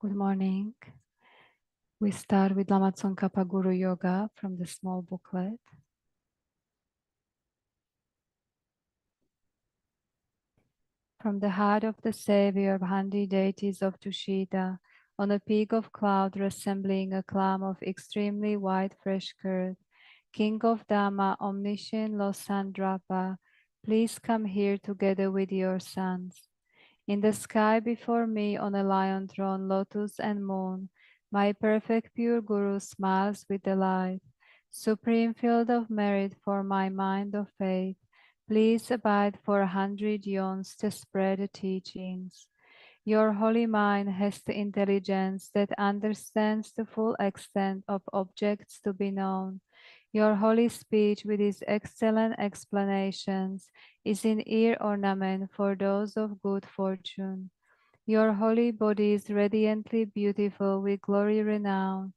Good morning. We start with Lama Tsongkhapa Guru Yoga from the small booklet. From the heart of the Savior of 100 deities of Tushita, on a peak of cloud resembling a clam of extremely white fresh curd, King of Dhamma, omniscient Losandrapa, please come here together with your sons. In the sky before me on a lion throne, lotus and moon, my perfect pure Guru smiles with delight. Supreme field of merit for my mind of faith, please abide for 100 yawns to spread the teachings. Your holy mind has the intelligence that understands the full extent of objects to be known. Your holy speech with its excellent explanations is an ear ornament for those of good fortune. Your holy body is radiantly beautiful with glory renowned.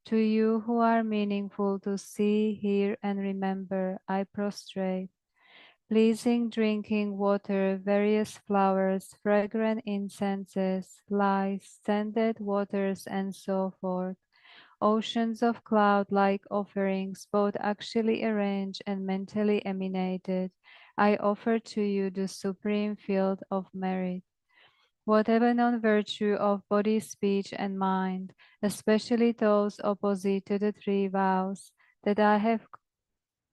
To you who are meaningful to see, hear, and remember, I prostrate. Pleasing drinking water, various flowers, fragrant incenses, lice, scented waters, and so forth. Oceans of cloud-like offerings, both actually arranged and mentally emanated, I offer to you the supreme field of merit. Whatever non-virtue of body, speech, and mind, especially those opposite to the three vows that I have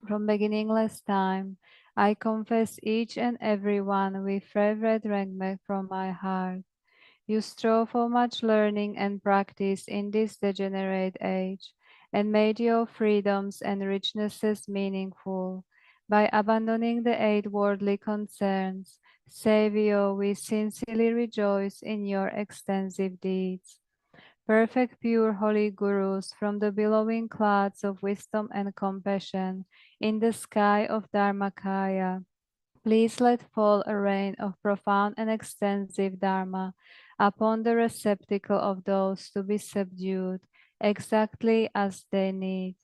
from beginningless time, I confess each and every one with fervent regret from my heart. You strove for much learning and practice in this degenerate age, and made your freedoms and richnesses meaningful. By abandoning the eight worldly concerns, Savior, we sincerely rejoice in your extensive deeds. Perfect, pure, holy Gurus, from the billowing clouds of wisdom and compassion, in the sky of Dharmakaya, please let fall a rain of profound and extensive Dharma upon the receptacle of those to be subdued, exactly as they need.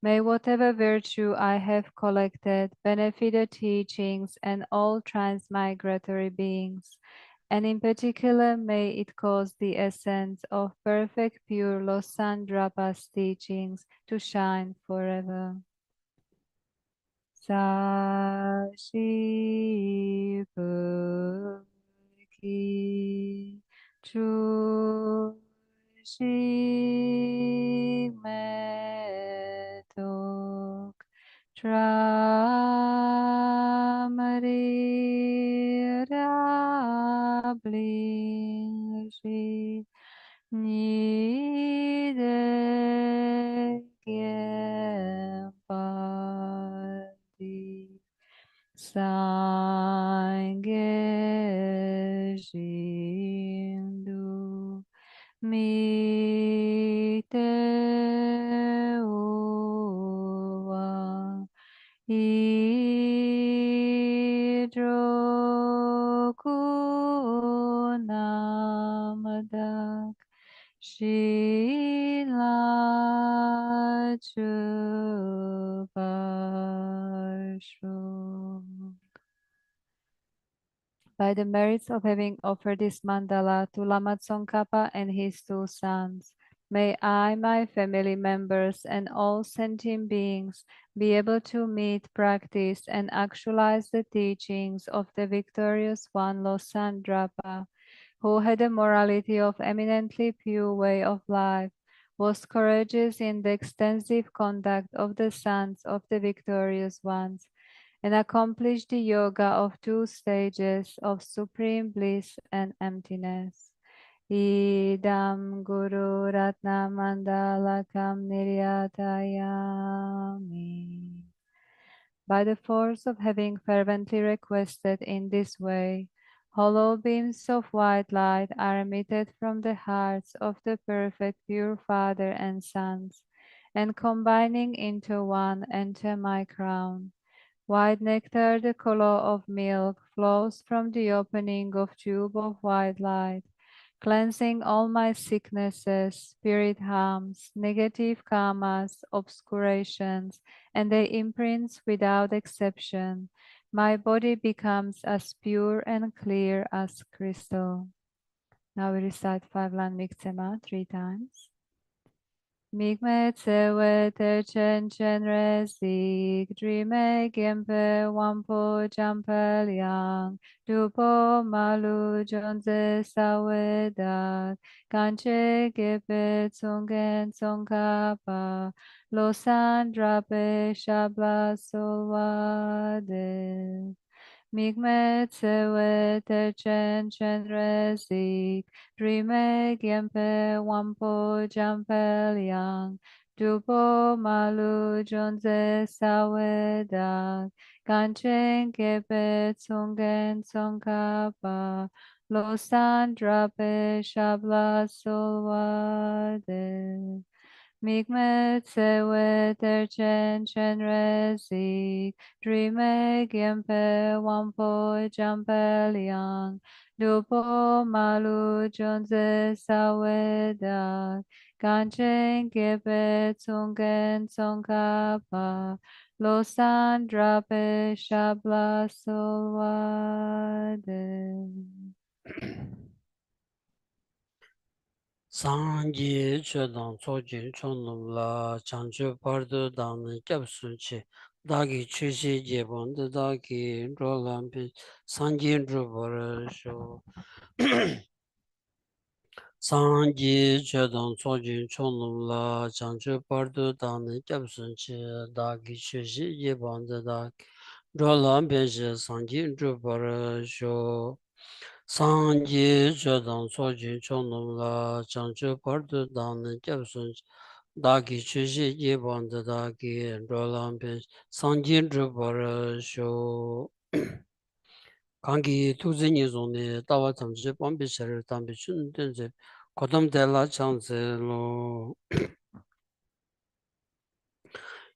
May whatever virtue I have collected benefit the teachings and all transmigratory beings, and in particular may it cause the essence of perfect pure Losandrapa's teachings to shine forever. Sashi Purki Chushi Metok Tramari Rabli Ni de Gyempati Sange Shindu Mite Uwa Hidrokunamadak Shila Chupashu. By the merits of having offered this mandala to Lama Tsongkhapa and his two sons, may I, my family members, and all sentient beings be able to meet, practice, and actualize the teachings of the victorious one Losandrapa, who had a morality of eminently pure way of life, was courageous in the extensive conduct of the sons of the victorious ones, and accomplished the yoga of two stages of supreme bliss and emptiness. Idam Guru Ratna Mandalakam Niryatayami. By the force of having fervently requested in this way, hollow beams of white light are emitted from the hearts of the perfect pure Father and Sons, and combining into one enter my crown. White nectar, the color of milk, flows from the opening of tube of white light, cleansing all my sicknesses, spirit harms, negative karmas, obscurations, and their imprints without exception. My body becomes as pure and clear as crystal. Now we recite 5-line Miksema 3 times. Migme tsewe ter chen chen resik, drime gempe wampo jampe liang, dupo malu jonze sawedak, kanche gepe tsungen tsongkapa, losan drape shabla solwade. Migme tsewe te chen chen resik, Drime gempe wampo jampe liang, dupo malu jonze sawedak, ganchen gepe tsungen tsongkapa, losan drape shabla solwade. Migme tsewe terchen chen resik, drime gempe wampo jampe liang, dupo malu jonze sawedak, ganchen gepe tsungen tsongkapa, losan drape shabla solwade. Sangye chodang tsojin chonlom la chanchu pardo dang kyab sunche dagi chushi jebon de dagi rolam pi sangye drupar sho Sangye chodang tsojin chonlom la chanchu pardo dang kyab sunche dagi chushi jebon de dagi rolam pi sangye drupar sho Sangye chodang tsojin chonlom la chanchu pardo dang kyab sunche dāgi chūshī yībānda dāgi rōlāṃ pēn sāngjīn rūpāra shō kāngi tūzi nīzōni dāwa tamchī pāmbi shārī tāmbi chūn tēnzī kodam tēlā chāngzī lō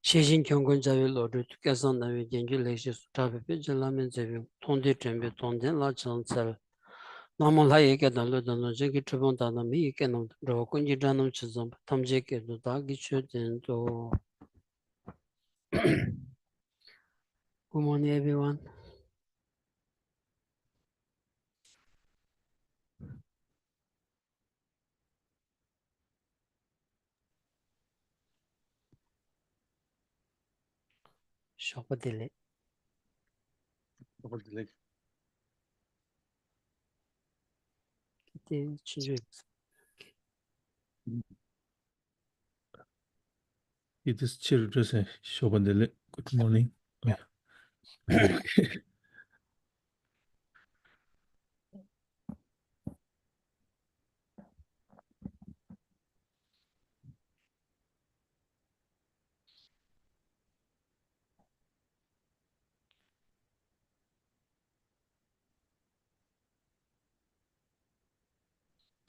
shēshīn kiongkōn chāvi lō rū tu kēsān dāvi gēngyū lēkshī sū tāpi pēchī lāmi dzēvi tōndi chēmbi tōndēn lā chāngzī nāma lā yēkē dānglō dānglō jēngi chūpāng dāna mī yēkē nō rō kuñjī dānam chīzōng tamchī kē dō dāgi chū tēn dō Good morning, everyone. Shopadile. Kite chinju. It is children Shobandele. Good morning. Oh, yeah.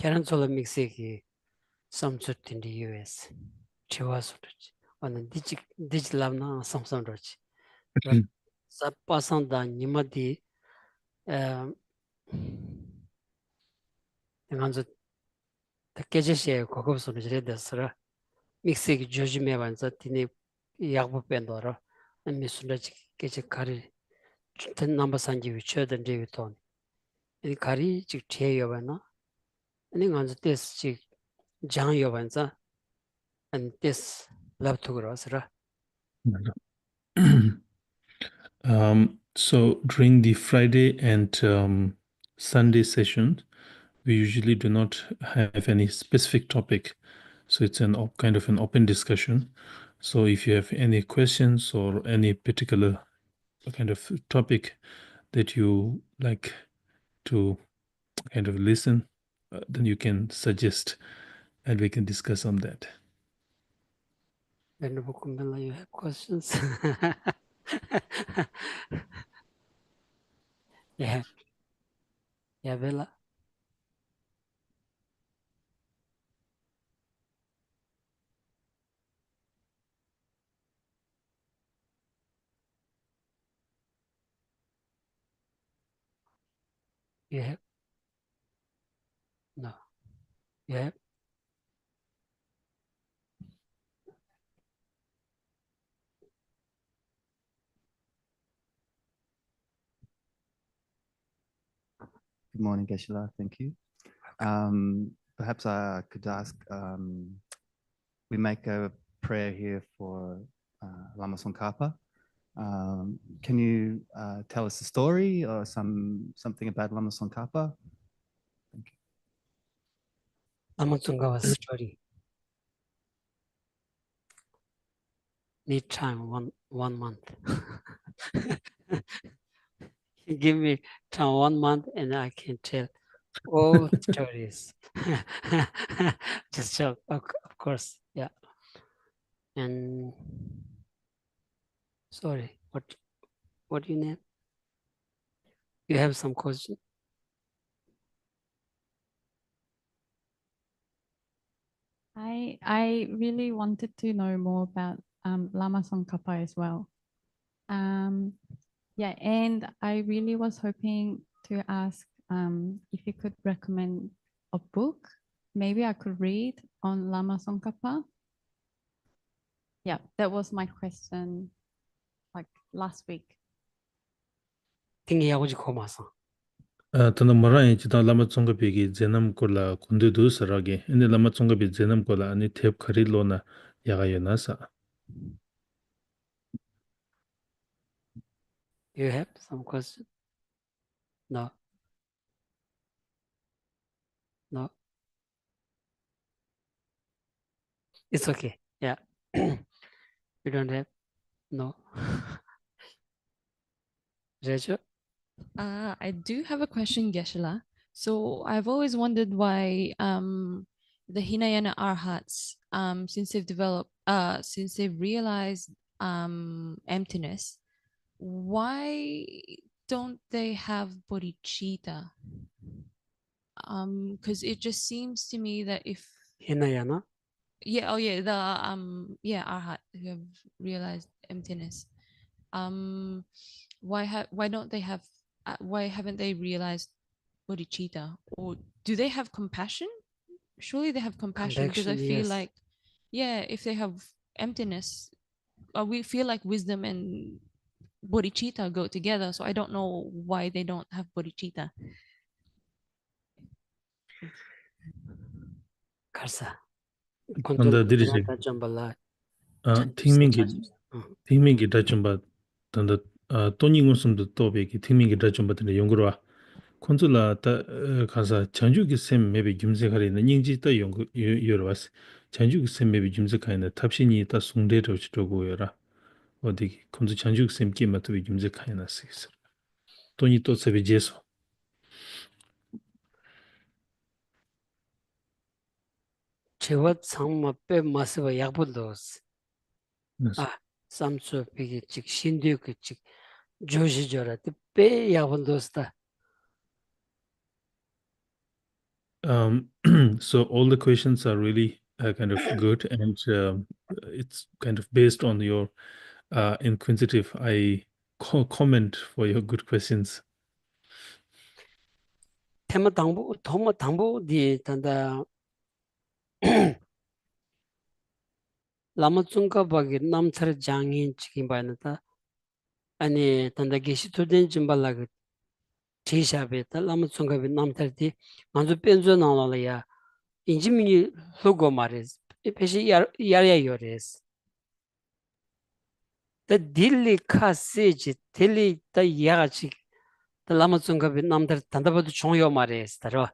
Karansola mixeki samsut in the US. Chiwas on the digilamna samsung roch. Sapasanda nimadi nganzo takeje kokob sonu jere desra. Mixeki joji mewanza tini yagbu pendora. Misunda keje kari ten number sanji wicho den reviton. Ini kari chik tie yobana. Ini nganzo tes chik jang yobanza. And this love to grow, So during the Friday and Sunday session, we usually do not have any specific topic. So it's kind of an open discussion. So if you have any questions or any particular kind of topic that you like to kind of listen, then you can suggest and we can discuss on that. Venerable Kumbela, you have questions? Yeah. Yeah, Bella. You have? No. You have? Good morning, Geshela. Thank you. Perhaps I could ask, we make a prayer here for Lama Tsongkhapa. Can you tell us a story or something about Lama Tsongkhapa? Lama Tsongkhapa's story. Need time, one month. Give me time 1 month and I can tell all stories. Just joke, of course, yeah. And sorry, what do you name? You have some question? I really wanted to know more about Lama Tsongkhapa as well. Yeah, and I really was hoping to ask if you could recommend a book maybe I could read on Lama Tsongkhapa. Yeah, that was my question like last week. tingyagoji komasan. tanda marayi chidang lama tsongapi ki zenam kola kundu du saragi, ene lama tsongapi zenam kola ane tep khari lo na yagayo nasa. You have some question? No. No. It's okay. Yeah. You don't have? No. Rachel? I do have a question, Geshela. So I've always wondered why the Hinayana Arhats, since they've realized emptiness, why don't they have bodhicitta? Because it just seems to me that if Hinayana? the Arhat who have realized emptiness, why don't they have why haven't they realized bodhicitta, or do they have compassion? Surely they have compassion, because I feel yes. like if they have emptiness, we feel like wisdom and bodhicitta go together, so I don't know why they don't have bodhicitta. Karsa. Tanda dirisi, tingmingi dachumba, tanda toni ngusumda tobe ki tingmingi dachumba tanda yungurwa. Konzula ta kasa chanju ki sem mebe gyumze khari na nyingji ta yorwas. Chanju ki sem mebe gyumze khari na tapshini ta sungde rochi togo yora. Odi konzu chanju ki sem ki matabe gyumze khari na sikisar. Toni to sabi jeso. Chewa tsangma pe masiwa yakbu dos. Samso peki chik shindu ki chik joshi jora te pe yakbu dos ta. So all the questions are really kind of good, and it's kind of based on your inquisitive. I comment for your good questions. Tema tangbo di tanda Lama Tsongkhapa ki namtsar jangin chikin bayana ta. Ani tanda geshi tuden jimbala ki chishabe ta Lama Tsongkhapa namtsar di manzu penzo nangla ya inji mingi logo mares. Peshi yarya yores. Ta dili ka seji, dili ta yaga chik ta Lama Tsongkhapa namtsar tanda badu chongyo mares tarwa.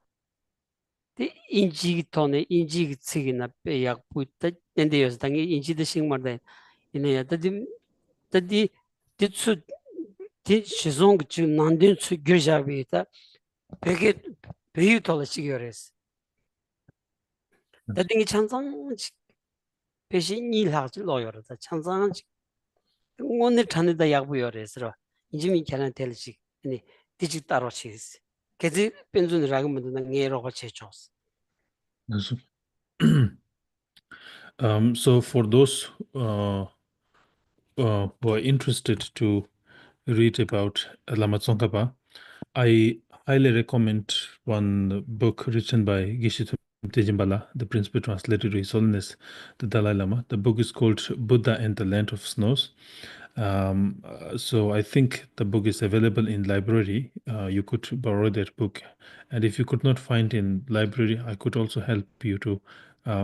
Di inji ki tone, inji ki tsigi na pe yakbu ta nende yos tangi inji da shingmarda ina ya ta di tsu di shizong chi nandun tsu gyurjabi ta peke peyu tola chigi yores. Ta dingi chansang chik peshi nyi lak chi lo yore ta chansang chik ngonir tani da yakbu yores ro. Inji mi kyaran teli chik di chik taro chigis. Kezi penzun ragamudu na nge rogo che chos. So for those who are interested to read about Lama Tsongkhapa, I highly recommend one book written by Geshe Tejimbala, the principal translator to His Holiness the Dalai Lama. The book is called Buddha and the Land of Snows. So I think the book is available in library. You could borrow that book, and if you could not find in library, I could also help you to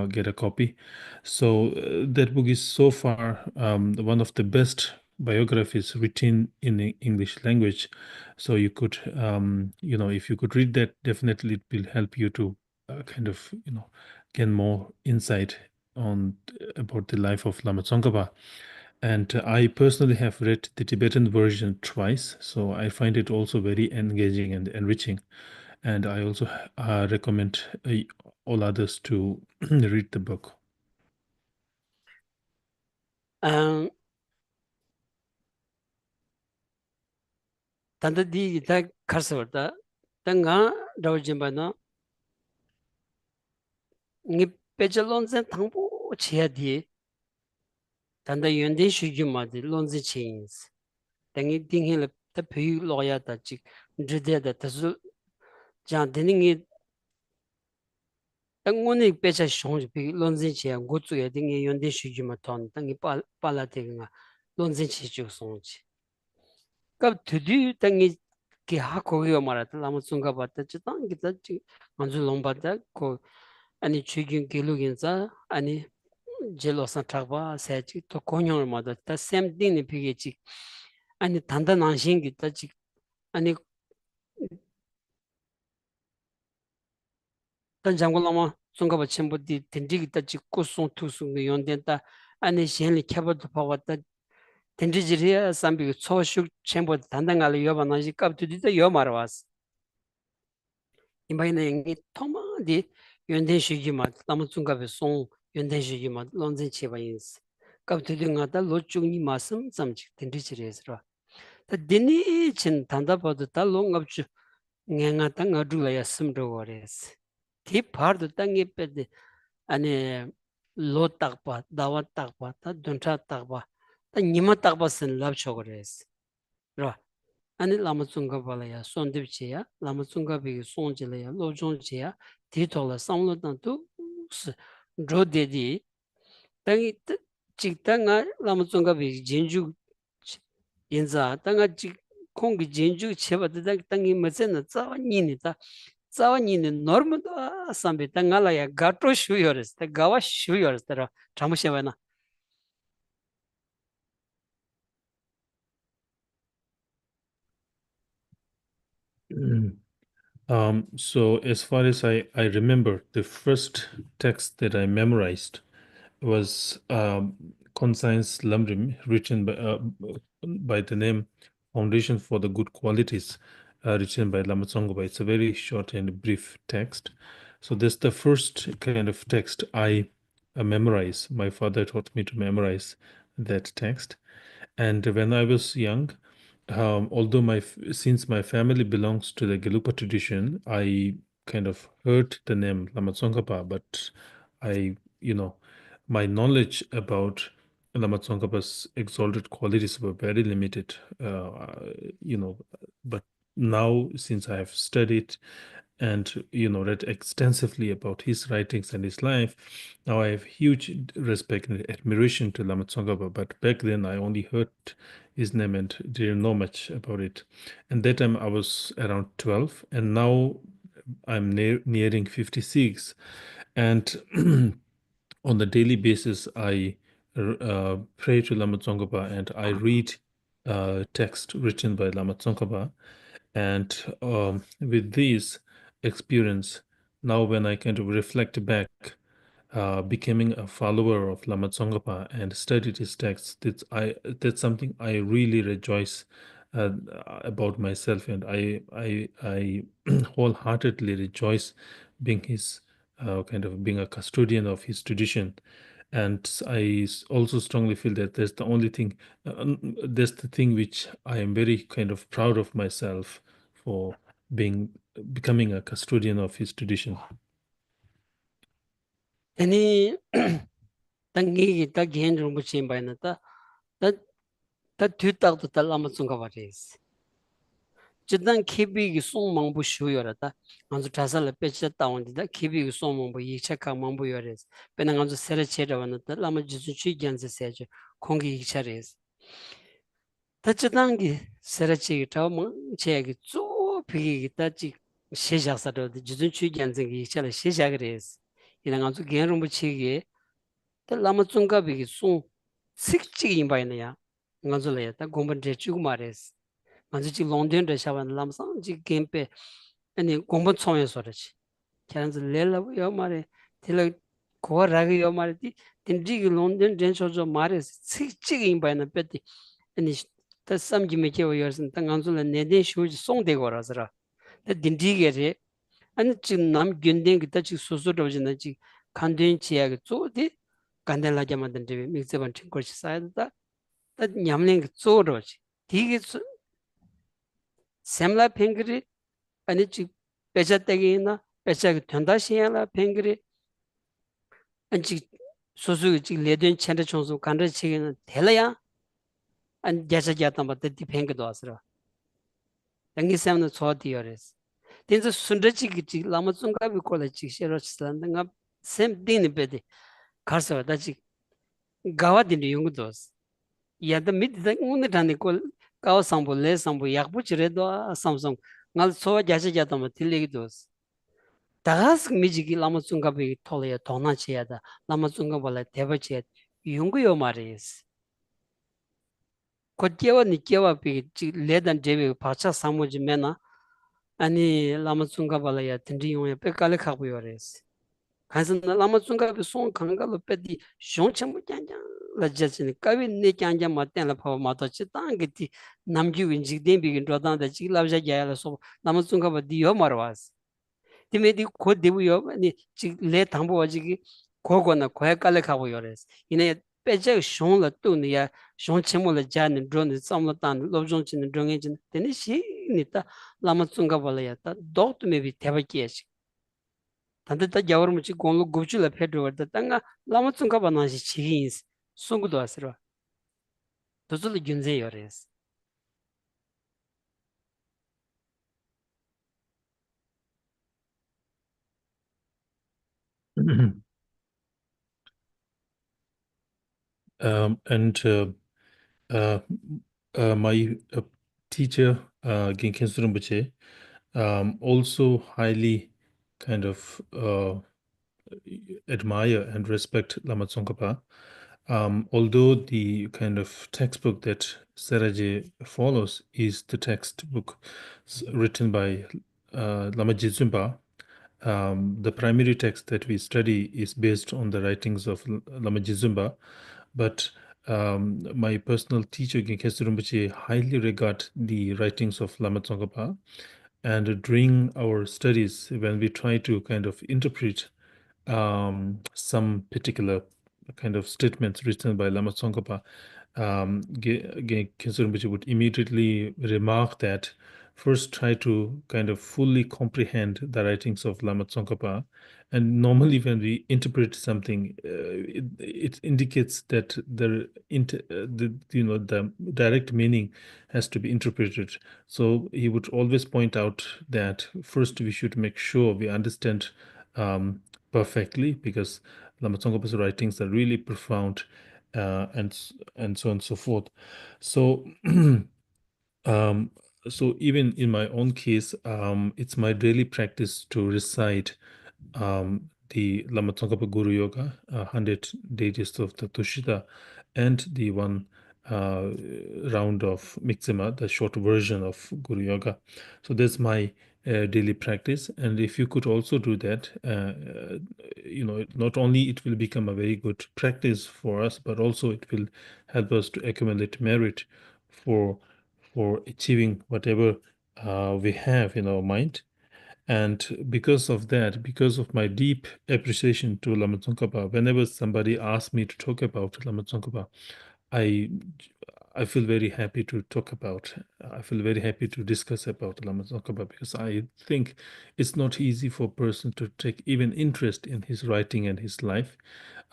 get a copy. So that book is so far one of the best biographies written in the English language. So you could, if you could read that, definitely it will help you to kind of, gain more insight on about the life of Lama Tsongkhapa. And I personally have read the Tibetan version twice, so I find it also very engaging and enriching. And I also recommend all others to read the book. Tanda di ta karsawarta, ta nga rawajimba ngi pecha lonzen thangpo chiya di, tanda yunden shugima di lonzen chiyins. Tangi tinghi la ta piyu loya ta chik, ndride da tazu, jang dini ngi, ta ngoni pecha shonji piyu lonzen chiya, ngutsu ya dingi yunden shugima ton, tangi pala tiga nga lonzen chiya sonji. Kab tudu tangi ki hakogiyo marata, lama tsunga bata, chitangi ta chik, manzu lomba ta ko, ani chugin kilugin za, ani 제로선 타바 세치 또 공용을 모두 다 샘딩이 피게지 아니 단단 안신기 따지 아니 단장고라마 송가바 첨부디 덴디기 따지 꾸송 투송의 연된다 아니 시행리 캐버도 파왔다 덴디지리아 삼비 초슈 첨부 단단가를 여바나지 깝두디다 여마르와스 이마이네 이 토마디 연된시기마 남은 송가베 송 연된시기마 론전 치바인스 갑투딩하다 로중니 마슴 잠직 덴디지리에서 다 디니 친 단다버도 다 롱업주 녜가 땅 어둘라야 심로워레스 디 파르도 땅에 빼데 아니 로 딱바 다와 딱바 다 돈차 딱바 다 니마 딱바선 랍초거레스 라 아니 라마숭가 발라야 손디비치야 라마숭가 비 손질이야 로종지야 디톨라 상로단도 스 로데디 땅이 직당아 라마숭가 비 진주 인자 땅아 직 공기 진주 쳐봐도 땅이 맞잖아 자원이니다 자원이는 노르모도 삼베 땅알아야 가토 슈요르스 다 가와 슈요르스라 잠시만나 So as far as I remember, the first text that I memorized was Conscience Lamrim, written by the name Foundation for the Good Qualities, written by Lama Tsongkhapa. It's a very short and brief text. So that's the first kind of text I memorize. My father taught me to memorize that text. And when I was young, although since my family belongs to the Gelupa tradition, I kind of heard the name Lama Tsongkhapa, but I, my knowledge about Lama Tsongkhapa's exalted qualities were very limited, but now since I have studied and read extensively about his writings and his life, now I have huge respect and admiration to Lama Tsongkhapa. But back then I only heard his name and didn't know much about it. And that time I was around 12, and now I'm nearing 56. And on the daily basis, I pray to Lama Tsongkhapa and I read text written by Lama Tsongkhapa. And with this experience, now when I kind of reflect back, becoming a follower of Lama Tsongkhapa and studied his texts, that's something I really rejoice about myself, and I wholeheartedly rejoice being his being a custodian of his tradition. And I also strongly feel that that's the thing which I am very kind of proud of myself for becoming a custodian of his tradition. 아니 땅이 딱 개인적으로 붙인 바에는 다 뒤딱도 달라마 숭가바레스 지단 키비기 송망부 슈요라다 안주 자살을 빼지 다운디다 키비기 송망부 이체카 망부요레스 배낭 안주 세레체라와는 라마 지수 취견세 세죠 공기 이차레스 tachidangi serachi tawma chegi zo pigi tachi shesha sado jizun chu gyanzingi chala shesha gres ina nganzu genrumbu chigi ta lama tsunga bigi sung sik chigi imba ina ya nganzu la ya ta gomban de chuguma res nganzu chi longden de shawan lama sang chi gempe ani gomban tsongya sorachi kyanzu lela yo mare tila kowa ragi yo mare di tindigi longden den shojo mare sik chigi imba ina peti ani 다 samjime kewa yorsin ta nganzu la neden shuji songde go razara ta dindige re ani chi nam gyunden ki ta chi susu rawji na chi kandun chiya ki tso di kanden la jama dan dewe mikse ban chinkor chi sayada ta nyamlen ki tso rawji digi semla pengiri ani chi pecha tagi ina pecha ki tuanda shiya la pengiri ani chi susu ki chi ledun chenda chonsu kanda chigi na tela ya ani gyacha gyatamba ta di pengi do asra yangi semna tso di yores tenzo sundachi ki lama tsungabi kola chik shero chisla nga sem dingni pedi karsawa da chik gawa dini yungu dos yada midi da unni dhani kol gawa sambo le sambo yakbu chire do samsung ngal sowa gyacha gyatama tilegi dos dagas miji ki lama tsungabi tola ya tona chiya da lama tsungaba la teba chiya yungu yo mara yes ko kewa ni kewa pi chik le dan dewe pacha samuji mena 아니 라마 중가발라야 딘디용에 백깔레 가고 요레스 가서 라마 중가비 송 강가로 빼디 쇼첨부 짠짠 라자치니 까비 네 짠짠 맞대라 파 마도치 땅게티 남주 윈지 뎀비긴 로단다 지 라브자 야야라 소 라마 중가바 디요 마르와스 디메디 코 데부요 아니 지레 당보 와지기 고고나 고야깔레 가고 요레스 이네 빼제 쇼라 또니야 쇼첨부라 자는 드론 쌈라탄 로종치는 드롱에진 데니 시니다 lama tsunga bala ya ta dok tu mebi teba kiya chik. Tanda ta gyawar muchi gonglo gupchu la pedro warda ta nga lama tsunga bala nanshi chigi insi sungu do asirwa. Dozo la gyunze yores. And my teacher, Genken Surumbuche, also highly kind of admire and respect Lama Tsongkhapa. Although the kind of textbook that Seraje follows is the textbook written by Lama Jizumba, the primary text that we study is based on the writings of Lama Jizumba, but my personal teacher, Genkes Rinpoche, highly regard the writings of Lama Tsongkhapa. And during our studies, when we try to kind of interpret some particular kind of statements written by Lama Tsongkhapa, Genkes Rinpoche would immediately remark that first try to kind of fully comprehend the writings of Lama Tsongkhapa. And normally when we interpret something, it indicates that the direct meaning has to be interpreted. So he would always point out that first we should make sure we understand perfectly, because Lama Tsongkhapa's writings are really profound, and so on and so forth. So so even in my own case, it's my daily practice to recite the Lama Tsongkhapa Guru Yoga, 100 deities of the Tushita, and the one round of Mixima, the short version of Guru Yoga. So that's my daily practice. And if you could also do that, not only it will become a very good practice for us, but also it will help us to accumulate merit for achieving whatever we have in our mind. And because of that, because of my deep appreciation to Lama Tsongkhapa, whenever somebody asks me to talk about Lama Tsongkhapa, I feel very happy to talk about. I feel very happy to discuss about Lama Tsongkhapa, because I think it's not easy for a person to take even interest in his writing and his life.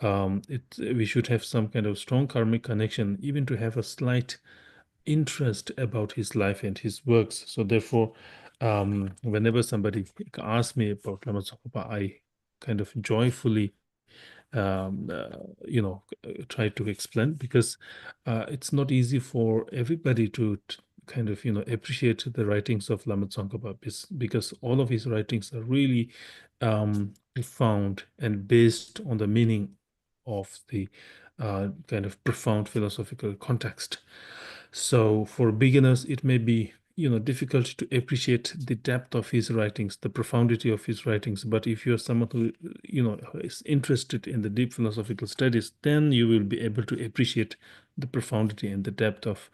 We should have some kind of strong karmic connection, even to have a slight interest about his life and his works. So therefore, whenever somebody asks me about Lama Tsongkhapa, I kind of joyfully try to explain, because it's not easy for everybody to kind of appreciate the writings of Lama Tsongkhapa, because all of his writings are really profound and based on the meaning of the kind of profound philosophical context. So for beginners, it may be difficult to appreciate the depth of his writings, the profundity of his writings. But if you're someone who is interested in the deep philosophical studies, then you will be able to appreciate the profundity and the depth of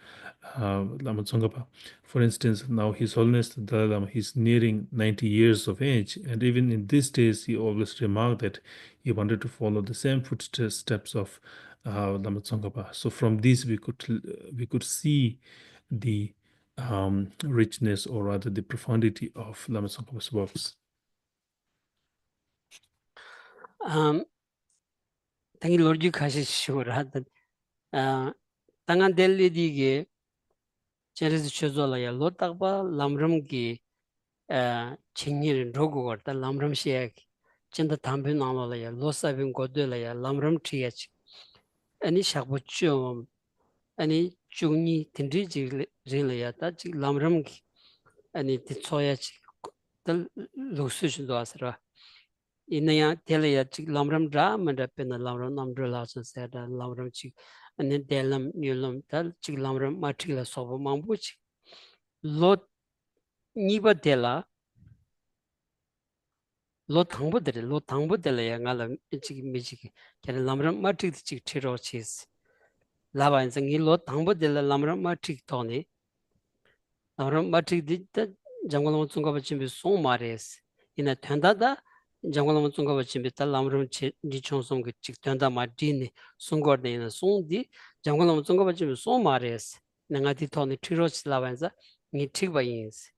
Lama Tsongkhapa. For instance, now His Holiness the Dalai Lama, he's nearing 90 years of age, and even in these days, he always remarked that he wanted to follow the same footsteps of Lama Tsongkhapa. So from these, we could see the richness, or rather the profundity of Lama Tsongkhapa's works. Thank you, Lord. You kashi shura that tangan Delhi dige cheris chozola ya lo takba lamram ki chingir rogo gorta lamram shiak chinda thambi namala ya lo sabin godela ya lamram triyach ani shakbo chum ani chungni tindri ji rinla ya ta chi lamram ki ani ti choya chi tal luksu shindo asra inaya tela ya chi lamram dra manda pena lamram namdra la san sa da lamram chi ani delam nyulam tal chi lamram matrila sobo mambu chi lo niba tela lo thangbo dele ya ngala chigi mechigi kaya lamram matrik chigi thiro chis laba insa ngi lo thangbo dele lamram matrik toni lamram matrik di ta jangwalama tsungkaba chimbi song ma res ina tuanda da jangwalama tsungkaba chimbi ta lamram di chongsong ki chigi tuanda ma di ni songor de ina song di jangwalama tsungkaba chimbi song ma res ina nga di toni thiro chis laba insa ngi thikba yinsi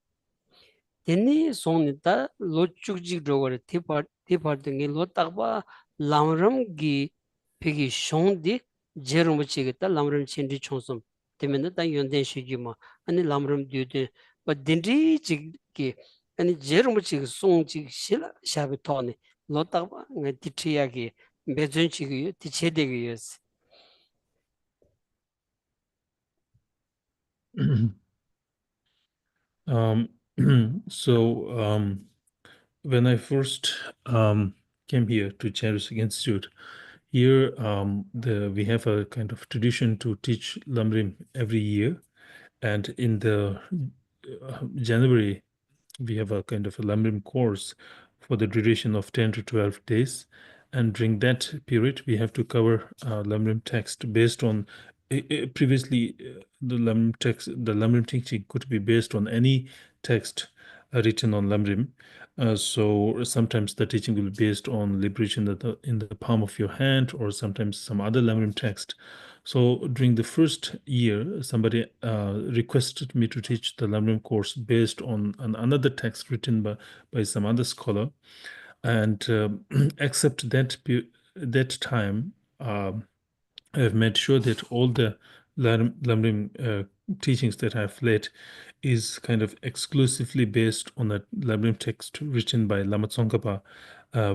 Teni song ta lo chukjik drogore tipar dingi lo takpa lamram gi pigi shong di jerum chigi ta lamram chindi chongsum temenda ta yonden shigi ma ani lamram dyude ba dindri chigi ani jerum chigi song chigi shila shabi toni lo takpa nga titriya gi bezun chigi yu ti chede gi yus So when I first came here to Charis Institute, here we have a kind of tradition to teach Lamrim every year, and in the January we have a kind of a Lamrim course for the duration of 10 to 12 days, and during that period we have to cover Lamrim text based on previously the Lamrim teaching could be based on any text written on Lamrim. So sometimes the teaching will be based on liberation in the palm of your hand, or sometimes some other Lamrim text. So during the first year, somebody requested me to teach the Lamrim course based on another text written by some other scholar, and except that time, I have made sure that all the Lamrim teachings that I've led is kind of exclusively based on a Lamrim text written by Lama Tsongkhapa,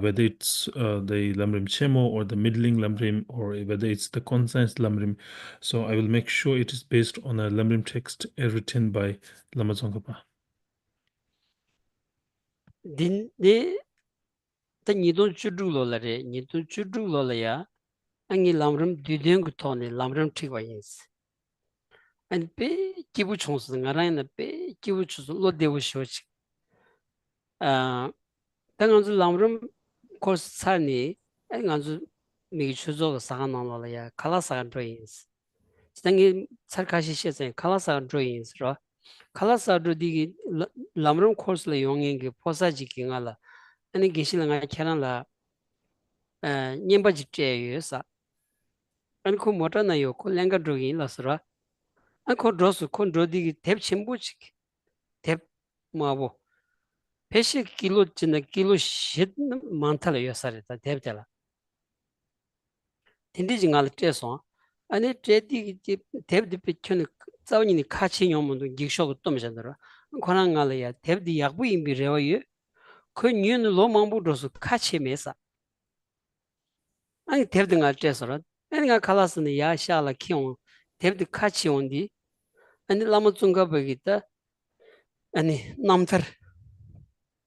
whether it's the Lamrim Chemo or the middling Lamrim, or whether it's the conscience Lamrim. So I will make sure it is based on a Lamrim text written by Lama Tsongkhapa. din de ta nidon chudru lo la re nidon chudru lo la ya angi lamram dyuden gu toni lamram thikwa yins and pe kibu chonsu ngarai na pe kibu chusu lo dewu shochi ta nganzu lamram course sarni nganzu migi chuzo ga saga nanglo la ya kala saga dro yins chidangi sar kashi shesay kala saga dro yins ro kala saga dro digi lamram course la yongengi posa jiki nga la ani Geshela nga kheran la nyemba jitye yu sa an ko mota na yo ko lenga dro yin la sura an ko drosu kon dro digi tep chimbu chik tep mabo peshi kilo china kilo shit mantala yo sare ta tep tela tindi ji ngal tre so ane tre digi tep di pe kyone zawni ni kachi nyomundu giksho go tom jandara kona ngal ya tep di yakbu imbi rewa yu ko nyun lo mambu drosu kachi mesa 아니 대ብ등가 째서라 아니가 칼라스는 야샤라 키온 대ብ드 같이 온디 아니 라마 중가 버기다 아니 남터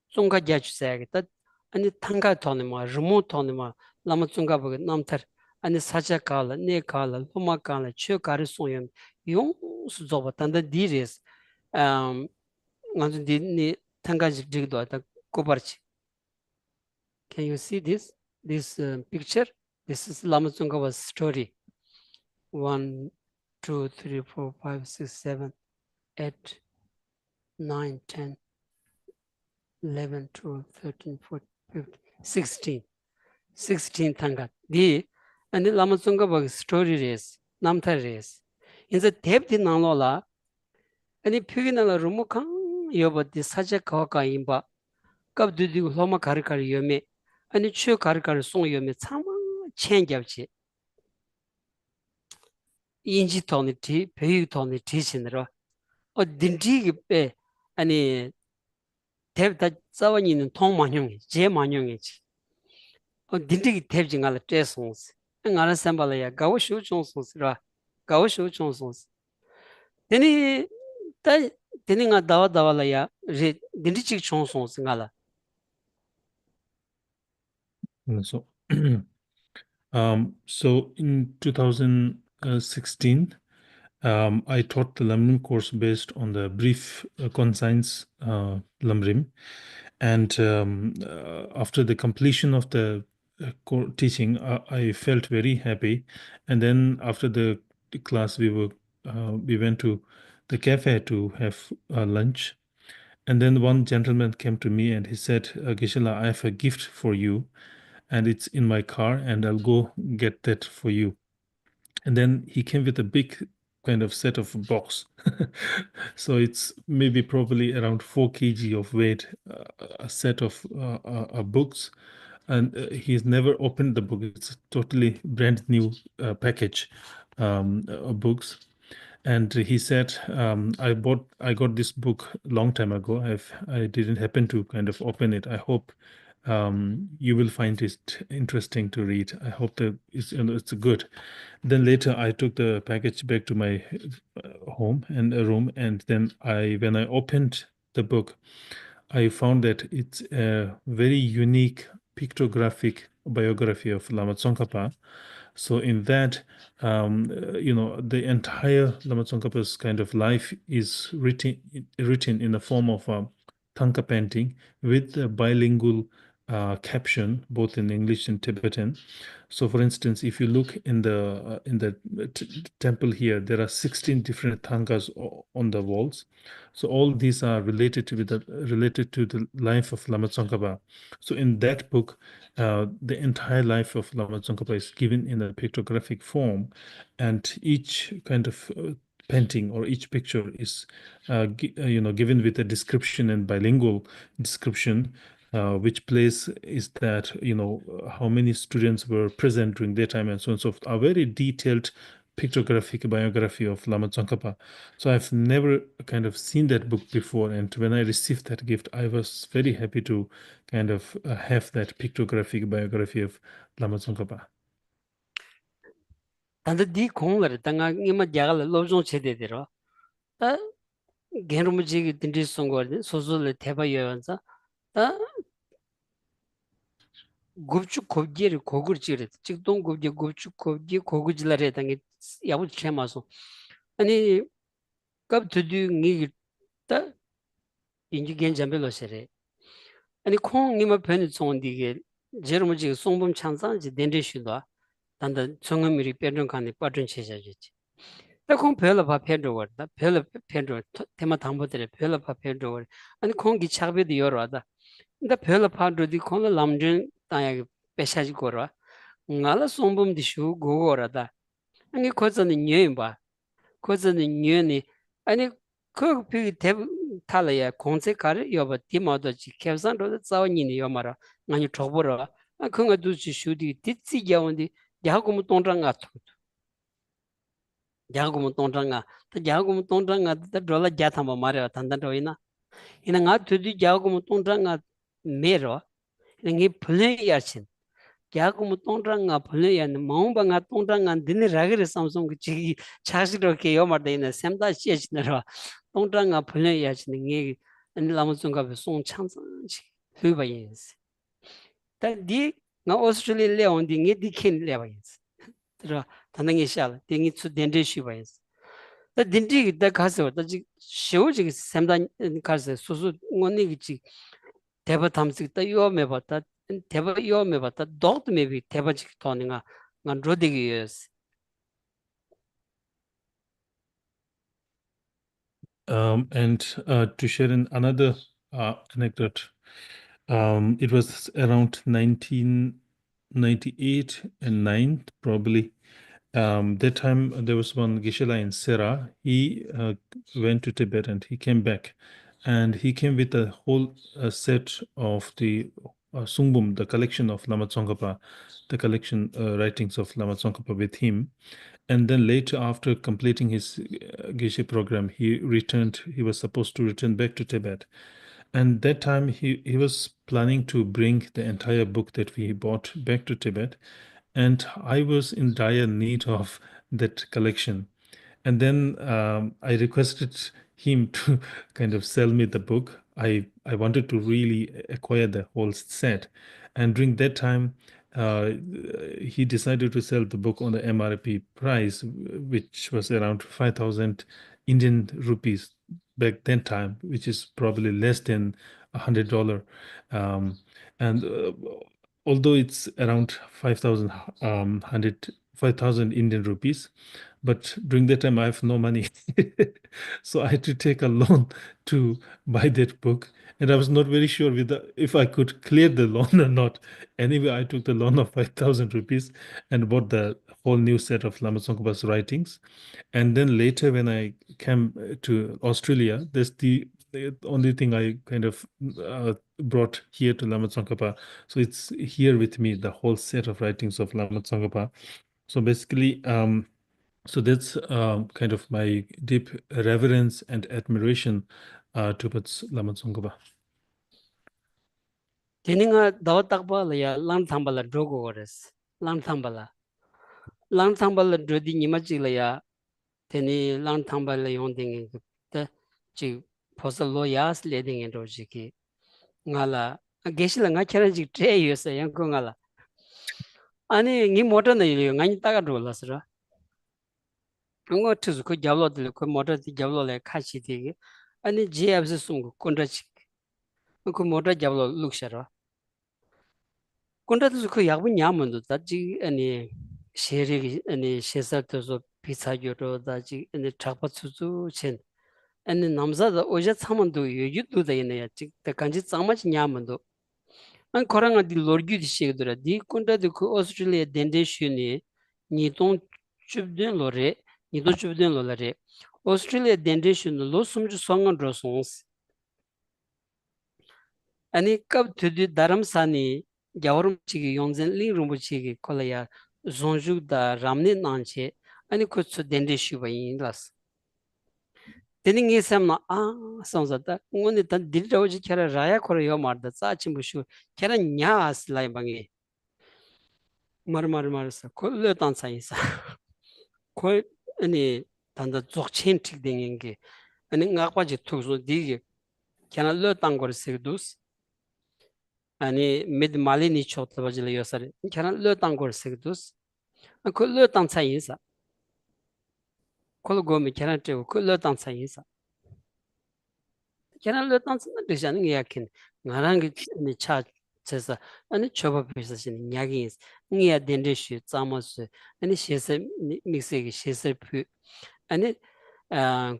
중가 자주사야겠다 아니 탕가 토네마 르모 토네마 라마 중가 버기 남터 아니 사자칼 네칼 호마칼 추가르 소연 용 수조바 단다 디레스 먼저 디니 탕가지 지기도 하다 고버치 Can you see this picture? This is Lama Tsongkhapa's story. 1, 2, 3, 4, 5, 6, 7, 8, 9, 10, 11, 12, 13, 14, 15, 16. 16 Thangat. And the Lama Tsongkhapa's story is Namtha is. In the depth in Nalola, and the Puginala Rumukan, Yobati Saja Kawaka Imba, Kabdu Loma Karikari Yome, and the Chu Karikari Song Yome, Sama change of chi. 인지 토니티 배유 토니티 신으로 딘지기 빼 아니 대다 자원이는 통만용이 제만용이지 딘지기 대징할 때송스 응아라 삼발이야 가오슈 총송스라 가오슈 총송스 데니 다 데니가 다와다와라야 제 딘지기 총송스 ngala So, so in 2016, I taught the Lamrim course based on the brief conscience Lamrim. And after the completion of the teaching, I felt very happy. And then after the class, we went to the cafe to have lunch. And then one gentleman came to me and he said, Geshela, I have a gift for you, and it's in my car, and I'll go get that for you. And then he came with a big kind of set of box. So it's maybe probably around 4 kg of weight, a set of books. And he's never opened the book. It's a totally brand new package of books. And he said, I got this book a long time ago. I didn't happen to kind of open it. I hope you will find it interesting to read. I hope that it's good. Then later I took the package back to my home and a room, and then when I opened the book, I found that it's a very unique pictographic biography of Lama Tsongkhapa. So in that, the entire Lama Tsongkhapa's kind of life is written in the form of a thangka painting with a bilingual caption, both in English and Tibetan. So, for instance, if you look in the temple here, there are 16 different thangkas on the walls. So all these are related to the life of Lama Tsongkhapa. So in that book, the entire life of Lama Tsongkhapa is given in a pictographic form, and each kind of painting or each picture is given with a description and bilingual description. Which place is that, how many students were present during their time, and so on and so forth. A very detailed pictographic biography of Lama Tsongkhapa. So I've never kind of seen that book before, and when I received that gift, I was very happy to kind of have that pictographic biography of Lama Tsongkhapa. 단다 디 공을 당가 이마 자갈 로종 체대대로 다 게르무지 딘디 송거데 소소를 대바여서 다 굽축 고기를 고글지를 직동 고기 굽축 고기 고글지라래 당에 야부 채마서 아니 갑투디 니다 인지겐 잠벨로세레 아니 콩 니마 편이 총디게 제르무지 송범 창상지 덴데슈도 단다 정음미리 변정칸에 빠진 체자지지 콩 별로바 편도거다 별로 편도 테마 담보들의 별로바 편도 아니 콩기 차베도 여러하다 근데 별로 파도디 콩을 남준 땅에 빼샤지 거라 ngala sombum di shu gogorada ani kozani nyemba kozani nyeni ani ko pi te talaya konse kar yoba ti modo ji kevsan ro zaw ni ni yomara ngani chobora konga du ji shu di titsi yaondi yagum tongranga tu yagum tongranga ta yagum tongranga ta rola jathama mare tanda roina ina nga tu di yagum tongranga mero ngi phule yachin 야구무 똥랑아 벌려야 마음방아 똥랑아 드네 라그레 삼성 그 지기 차시로게 요마데네 샘다 시에지너라 똥랑아 벌려야지는 게 아니 라무송가 송 창상지 회바인스 다디 나 오스트레일리아 온디 게 디킨 레바인스 들어 단능이 샤라 딩이 수 덴데시 바인스 다 딘디 다 가서 다지 쇼지 샘다 가서 소소 원니 지 대바 탐식다 요메 봤다 대바 요메 봤다 도트 메비 대바지 토닝아 난 로디기스 And to share another anecdote, it was around 1998 and 9, probably. That time there was one Geshela in Sera. He went to Tibet and he came back, and he came with a whole set of the Sungbum, the collection of Lama Tsongkhapa, the collection writings of Lama Tsongkhapa with him. And then later, after completing his Geshe program, he returned. He was supposed to return back to Tibet. And that time he was planning to bring the entire book that we bought back to Tibet. And I was in dire need of that collection. And then I requested him to kind of sell me the book. I wanted to really acquire the whole set. And during that time, he decided to sell the book on the MRP price, which was around 5,000 Indian rupees back then time, which is probably less than $100. And although it's around 5,000 Indian rupees, but during that time I have no money. So I had to take a loan to buy that book. And I was not very sure if I could clear the loan or not. Anyway, I took the loan of 5,000 rupees and bought the whole new set of Lama Tsongkhapa's writings. And then later, when I came to Australia, that's the only thing I kind of brought here to Lama Tsongkhapa. So it's here with me, the whole set of writings of Lama Tsongkhapa. So basically, so that's kind of my deep reverence and admiration towards Lama Tsongkhapa. 데닝아 다와딱발야 란탐발라 드로고레스 란탐발라 드디 니마지라야 데니 란탐발라 용딩이 그때 포슬로야스 레딩 로지키 ngala 게실라 ngacharan지 트레이어서 양콩알라 아니 니 모터는 ngani 따가 돌았으라 그거 투스 그 잡로들 그 모터티 잡로래 카시티기 아니 지압스 숨고 콘다치 그 모터 잡로 룩셔라 콘다도 그 약분 냐면도 다지 아니 셰리 아니 셰사도서 비사교로 다지 아니 작바수수 chen 아니 남자도 어제 참만도 유유도 되네 직 간지 짱마치 냐면도 안 거랑아 디 로르규디 시거더라 디 콘다도 그 오스트레일리아 덴데슈니 니동 줍된 로레 니도 줍된 로라레 오스트레일리아 덴데슈니 로숨주 송은 로송스 아니 갑투디 다람사니 겨울음치기 용전 링rum부치기 콜라야 존주다 람네 난체 아니 코츠 덴데슈바인라스 데닝이 셈나 상자다 응원이 단 딜저지 캐라 라야 코르요 마르다 사침부슈 캐라 냐스 라이방이 마르마르마르사 콜레 단사이사 콜 아니 단다 쪽친 틱딩인게 아니 ngakwaji tukso digi 캐나 르 땅거리 세두스 아니 미드 말리니 초트바질 요사리 캐나 르 땅거리 세두스 콜르 땅차인사 콜고미 캐나 테고 콜르 땅차인사 캐나 르 땅차는 되잖은 야킨 나랑기 차 제사 아니 초바 비슷신 야기 니야 덴데시 자모스 아니 셰세 믹스기 셰세 푸 아니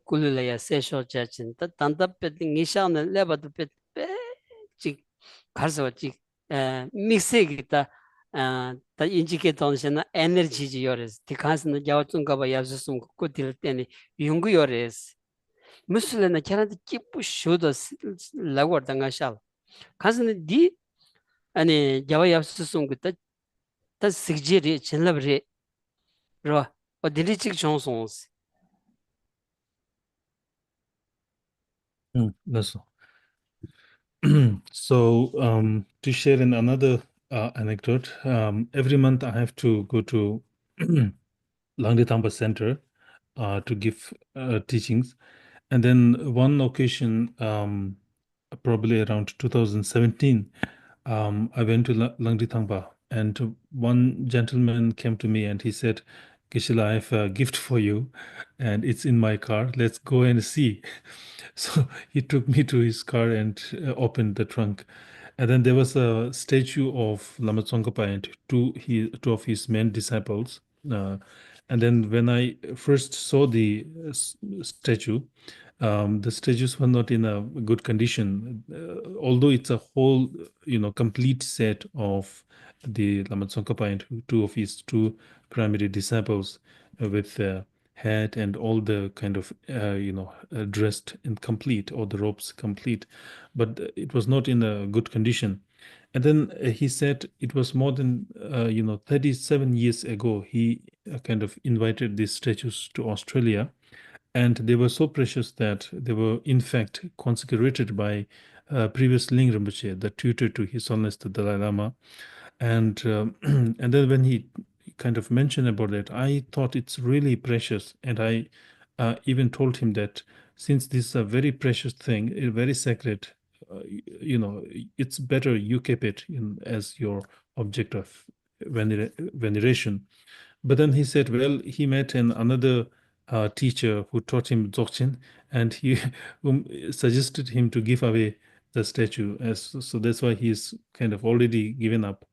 쿨레야 세쇼 자친 단다 페딩 니샤는 레바도 페지 가서 지 믹스기다 다 인지게 돈시나 에너지지 요레스 디칸스는 야우tun가 봐 야스숨 고딜 때니 용구 요레스 무슬레나 캐나다 기쁘 쇼도 라고르당가 샬 가스는 디 아니 야와 야스숨 그다 다 식지리 진럽리 로 어디리직 존송스 That's all. So to share in another anecdote. Every month I have to go to Langditamba Center to give teachings. And then one occasion, probably around 2017, I went to Langditamba, and one gentleman came to me and he said, Geshela, I have a gift for you, and it's in my car. Let's go and see. So he took me to his car and opened the trunk. And then there was a statue of Lama Tsongkhapa and two of his main disciples. And then when I first saw the statue, the statues were not in a good condition, although it's a whole, complete set of the Lama Tsongkhapa and two of his two primary disciples with hat and all the kind of, dressed and complete, or the robes complete, but it was not in a good condition. And then he said it was more than 37 years ago he kind of invited these statues to Australia, and they were so precious that they were in fact consecrated by previous Ling Rinpoche, the tutor to His Holiness the Dalai Lama. And and then when he kind of mentioned about that, I thought it's really precious, and I even told him that since this is a very precious thing, very sacred, it's better you keep it as your object of veneration. But then he said, well, he met another teacher who taught him Dzogchen, and he suggested him to give away the statue. So that's why he's kind of already given up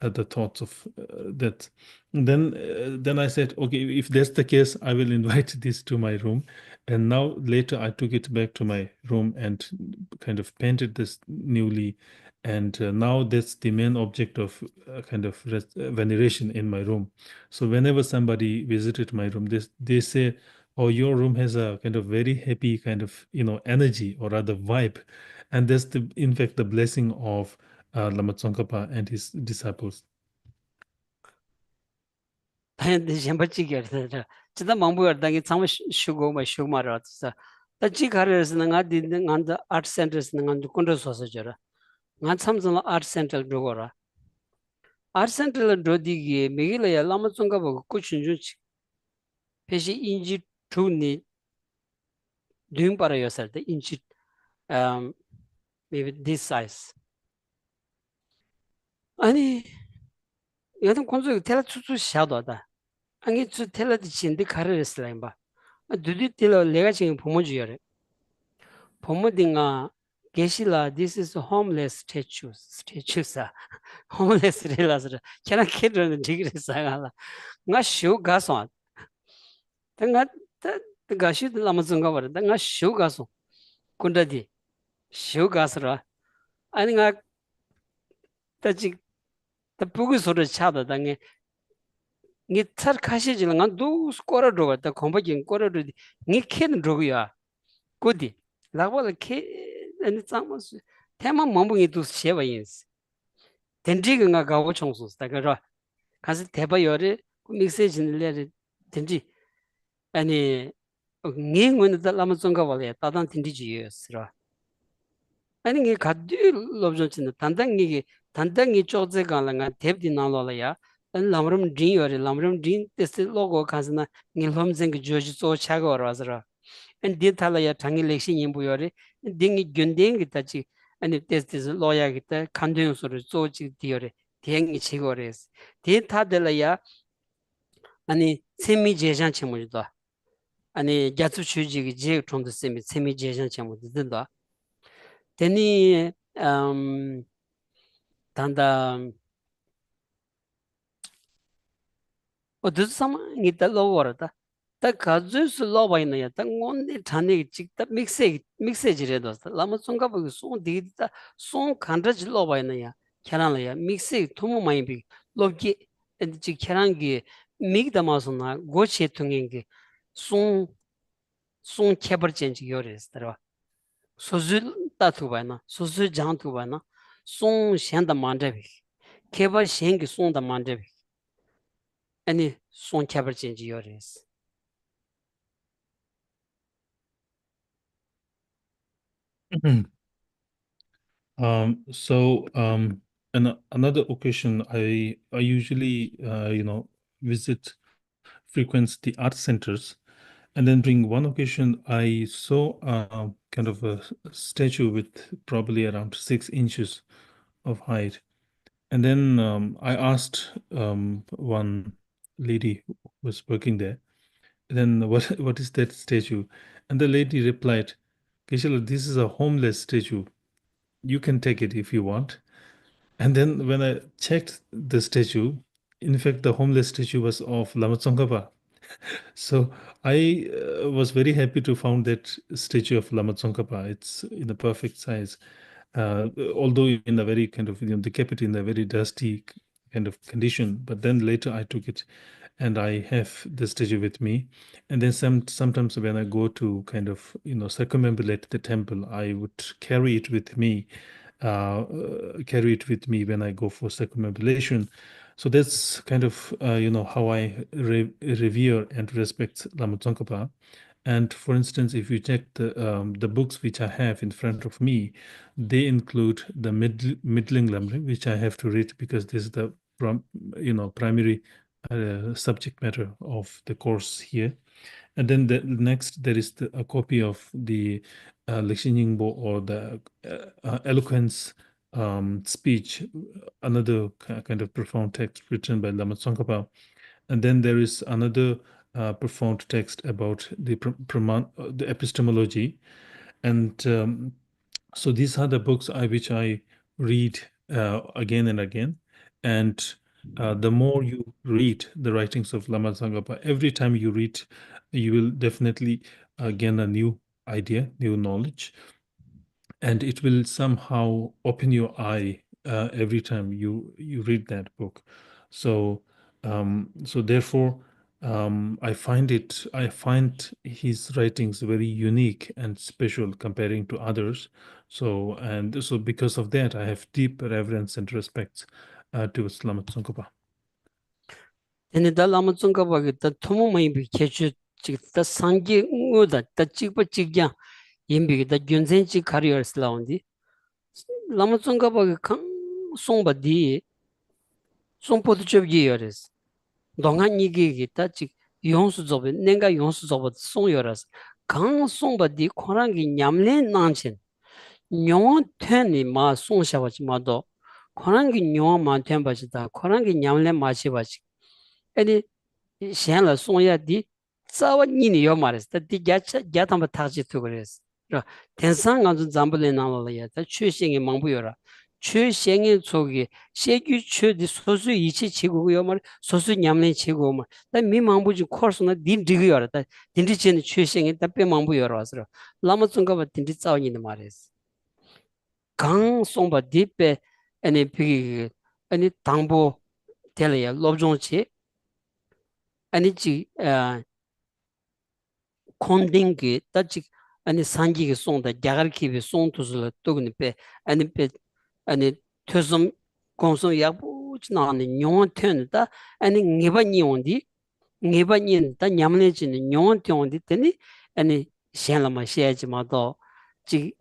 at the thoughts of that. And then I said, okay, if that's the case, I will invite this to my room. And now later I took it back to my room and kind of painted this newly. And now that's the main object of kind of veneration in my room. So whenever somebody visited my room, they say, oh, your room has a kind of very happy kind of, energy, or rather vibe. And that's in fact, the blessing of Lama Tsongkhapa and his disciples. 다현데 셴바찌게르다 지다 망부여다기 참 쉬고 뭐 쉬마라서 다지 가르스는 가디 난다 아트 센터스는 간도 콘도서서 저라 난 참선 아트 센터 도고라 아트 센터 도디기 미길야 라마송가 보고 꾸춘주치 페시 인지 투니 doing para yourself the inch maybe this size 아니 여튼 콘소 텔라 추추 샤도다 아니 주 텔라디 진데 가르스라임 봐 두디 텔라 내가 지금 부모주여래 부모딩아 게실라 this is homeless statues homeless relation kana kidron degree sagala nga shu gaso tanga ta shi lama zunga war nga shu gaso kundadi shu gasra ani nga ta ji ta bugu soro chada dange ni tsar kashi jil nga du skora ro ta komba jin kora ro ni ken ro ya kudi lagwa ke ani tsamos tema mombu du shewa yins tenji nga gawo chongsu ta ga 가서 대바열에 믹스해지는래 된지 아니 닝은 달라면 zon가 발에 따단 딘디지였어 아니 이 가디 롭존치는 단단히 쪼제 간랑아 대비 나로라야 안 람름 드이어리 람름 딘 테스 로고 가스나 닐롬쟁 조지 소 차고 와라서 안 디탈라야 당일 렉신 임부여리 딩이 균딩 기타치 아니 테스트 로야 기타 간도용 소리 쪼지 디어리 대행이 치고레스 디타들라야 아니 세미 제장 책무도 아니 야츠 추지기 제 총도 세미 제장 책무도 된다 되니 단다 어디서 상황이다 로워다 다 가즈스 로바이나야 다 온데 잔네 직다 믹스지래도 라마 송가보고 송 디다 송 간다지 로바이나야 캐나라야 믹스 토모 많이 비 로기 엔지 캐란기 믹다마스나 고체 통행기 송 캐버젠지 요레스더라 소즈 따투바나 소즈 장투바나 송 셴다 만데비 캐버 셴기 송다 만데비 아니 송 캐버젠지 요레스 So another occasion, I usually frequents the art centers, and then during one occasion I saw kind of a statue with probably around 6 inches of height, and then I asked one lady who was working there, then what is that statue? And the lady replied, Geshela, this is a homeless statue. You can take it if you want. And then when I checked the statue, in fact, the homeless statue was of Lama Tsongkhapa. So I was very happy to found that statue of Lama Tsongkhapa. It's in a perfect size, although in a very kind of decrepit, in a very dusty kind of condition. But then later I took it, and I have the statue with me. And then sometimes when I go to kind of circumambulate the temple, I would carry it with me when I go for circumambulation. So that's kind of how I revere and respect Lama Tsongkhapa. And for instance, if you check the books which I have in front of me, they include the Middling Lamrim, which I have to read because this is the primary subject matter of the course here. And then the next, there is a copy of the Lexingbo, or the eloquence speech, another kind of profound text written by Lama Tsongkhapa. And then there is another profound text about the epistemology. And so these are the books which I read again and again. And the more you read the writings of Lama Tsongkhapa, every time you read, you will definitely gain a new idea, new knowledge, and it will somehow open your eye every time you read that book. So therefore, I find his writings very unique and special comparing to others. So because of that, I have deep reverence and respect towards Lama Tsongkhapa. Tene da lama tsungka bagi ta tumu ma yinpi kechu chik ta sangi ngu da ta chikpa chikya yinpi ta gyunzen chik kari yor sila ondi. Lama tsungka bagi kang songpa di songpo tu chobgi yores. Donga nigi ki ta chik yonsu zobe, nenga yonsu zobe song yoras. Kang songpa di korangi nyamlen nangchen. Nyong teni ma song shabachi ma do. Korangi nyong ma ten bachi ta, korangi nyamlen ma chi bachi. Eni shen la song ya di tsawa nini yo mares, ta di gyatamba takchi tukures. Tensang nganzu zambule nangla ya, ta chu shengi mangbu yora. Chu shengi tsogi, shekyu chu di sosu ichi chigu yo mares, sosu nyamlen chigu mares. Ta mi mangbu ji korsu na din digi yora, ta dindi chini chu shengi ta pe mangbu yora wasra. Lama tsungka ba dindi tsawa nini mares. Gang songpa di pe, eni pigi, eni tangbo tela ya lobzong chi, 아니 지 콘딩기 따지 아니 산기기 송다 야갈키비 송투슬 또그니 빼 아니 빼 아니 퇴섬 공성 약부지 나는 용원텐다 아니 니바니온디 다 냠내지는 용원텐디 때니 아니 셴라마 셰지 마도 지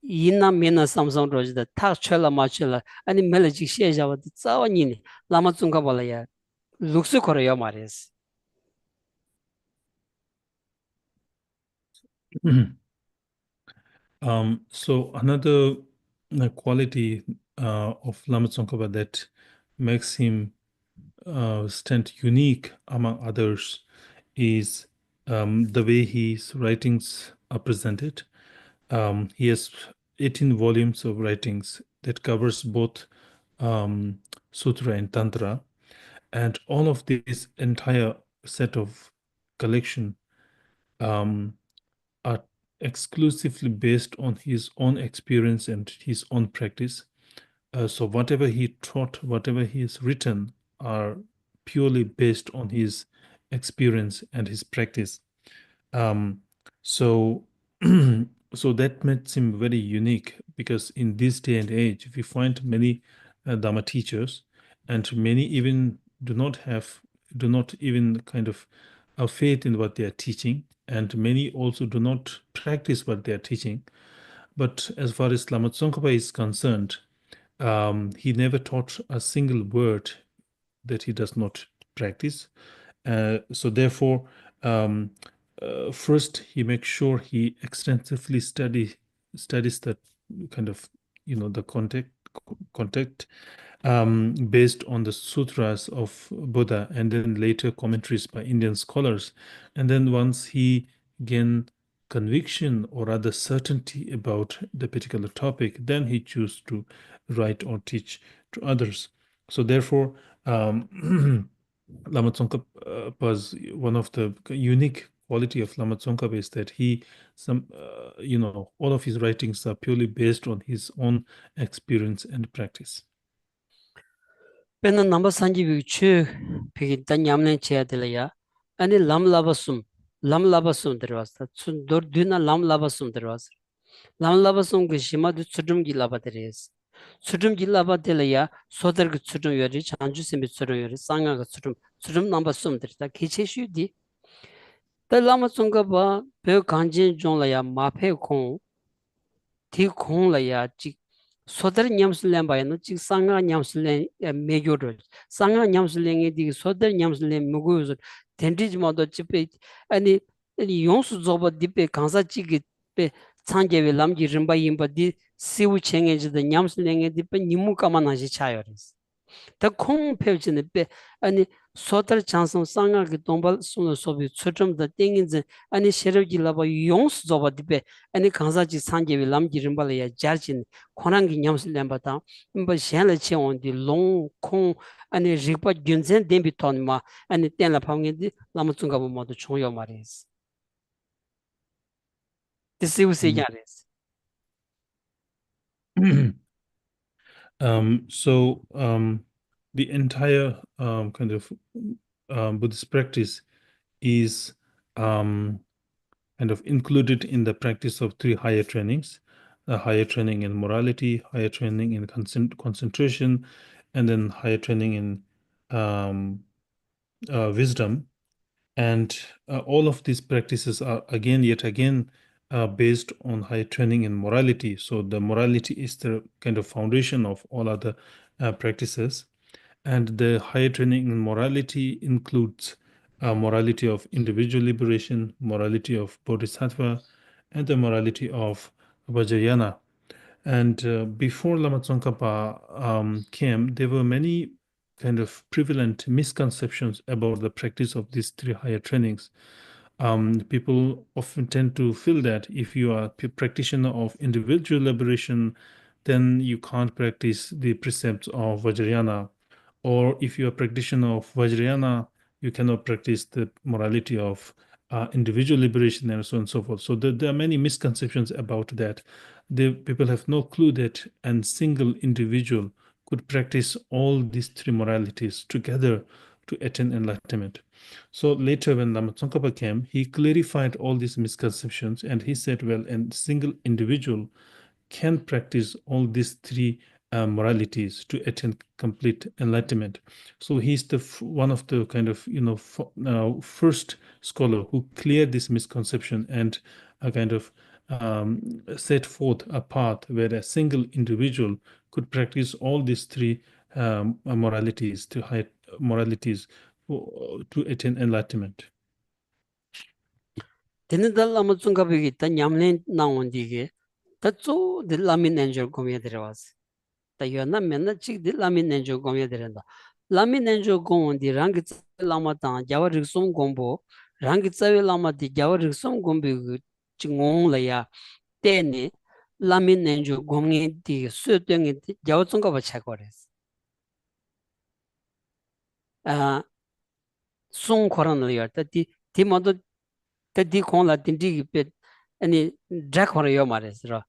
이나 메나 삼성 로지다 타 쳬라 마쳬라 아니 멜지 셰자와디 짜와니니 라마 중가 발라야 룩스 코레요 마레스. So another quality of Lama Tsongkhapa that makes him stand unique among others is the way his writings are presented. He has 18 volumes of writings that covers both Sutra and Tantra, and all of this entire set of collection are exclusively based on his own experience and his own practice. So whatever he taught, whatever he has written are purely based on his experience and his practice. So so that makes him very unique, because in this day and age, we find many Dhamma teachers, and many even do not even kind of have faith in what they are teaching, and many also do not practice what they are teaching. But as far as Lama Tsongkhapa is concerned, he never taught a single word that he does not practice. So therefore, first he makes sure he extensively studies the kind of the context based on the sutras of Buddha, and then later commentaries by Indian scholars. And then once he gained conviction or rather certainty about the particular topic, then he chooses to write or teach to others. So therefore, Lama Tsongkhap was one of the unique quality of Lama Tsongkhap is that all of his writings are purely based on his own experience and practice. Pena number sanji chu pigi ta nyamlen che ya ani lam labasum derwas ta sun dor duna lam labasum derwas lam labasum ge shima du chudum gi laba deres chudum gi laba ya sodar ge chudum yori chanju sembi chudum yori sanga ge chudum number sum der ta kiche shu di ta lama sunga ba pe kanjin jong la ya ma phe khong ti khong la ya chi 소들 냠슬렘 바이노 지 상가 냠슬렘 메교로 상가 냠슬렘이 디 소들 냠슬렘 무고요 텐디지 모도 집에 아니 용수 조버 디페 간사치기 페 창제베 람지 림바 임바디 시우 챙에지데 냠슬렘이 디페 니무카마나지 차요리스 더 콩페지네 페 아니 소들 찬송 상가기 동발 손을 소비 초점도 땡인지 아니 셰르기라바 용수 조버 디페 아니 간사지 창제베 람지 림바레야 자진 코난기 냠슬렘바다 뭐 셴레 체온디 롱콩 아니 리파 균젠 뎀비톤마 아니 땡라 방게디 라무충가 모두 총요 말이스 디시우세 야레스 So the entire kind of Buddhist practice is kind of included in the practice of three higher trainings: higher training in morality, higher training in concentration, and then higher training in wisdom. And all of these practices are yet again based on higher training in morality. So the morality is the kind of foundation of all other practices. And the higher training in morality includes morality of individual liberation, morality of bodhisattva, and the morality of Vajrayana. And before Lama Tsongkhapa came, there were many kind of prevalent misconceptions about the practice of these three higher trainings. People often tend to feel that if you are a practitioner of individual liberation, then you can't practice the precepts of Vajrayana. Or if you're a practitioner of Vajrayana, you cannot practice the morality of individual liberation and so on and so forth. So there are many misconceptions about that. The people have no clue that a single individual could practice all these three moralities together to attain enlightenment. So later when Lama Tsongkhapa came, he clarified all these misconceptions and he said, well, a single individual can practice all these three moralities to attain complete enlightenment. So he's one of the kind of first scholar who cleared this misconception and kind of set forth a path where a single individual could practice all these three moralities to attain enlightenment. 데네달 라무충가비기 다 냠렌 나온디게 다조 딜라민 엔저 고미에 들어왔어 다 요나 맨나 직 딜라민 엔저 고미에 들어간다 라민 엔저 고온디 랑기 라마타 자와 릭송 공보 랑기 짜웨 라마디 자와 릭송 공비 징옹라야 때니 라민 엔저 공이디 수땡이 자와 총가바 차거레스 아 송코란을 열다 디모도 tadi kong la dinti ki pe ani drag hora yo mare sira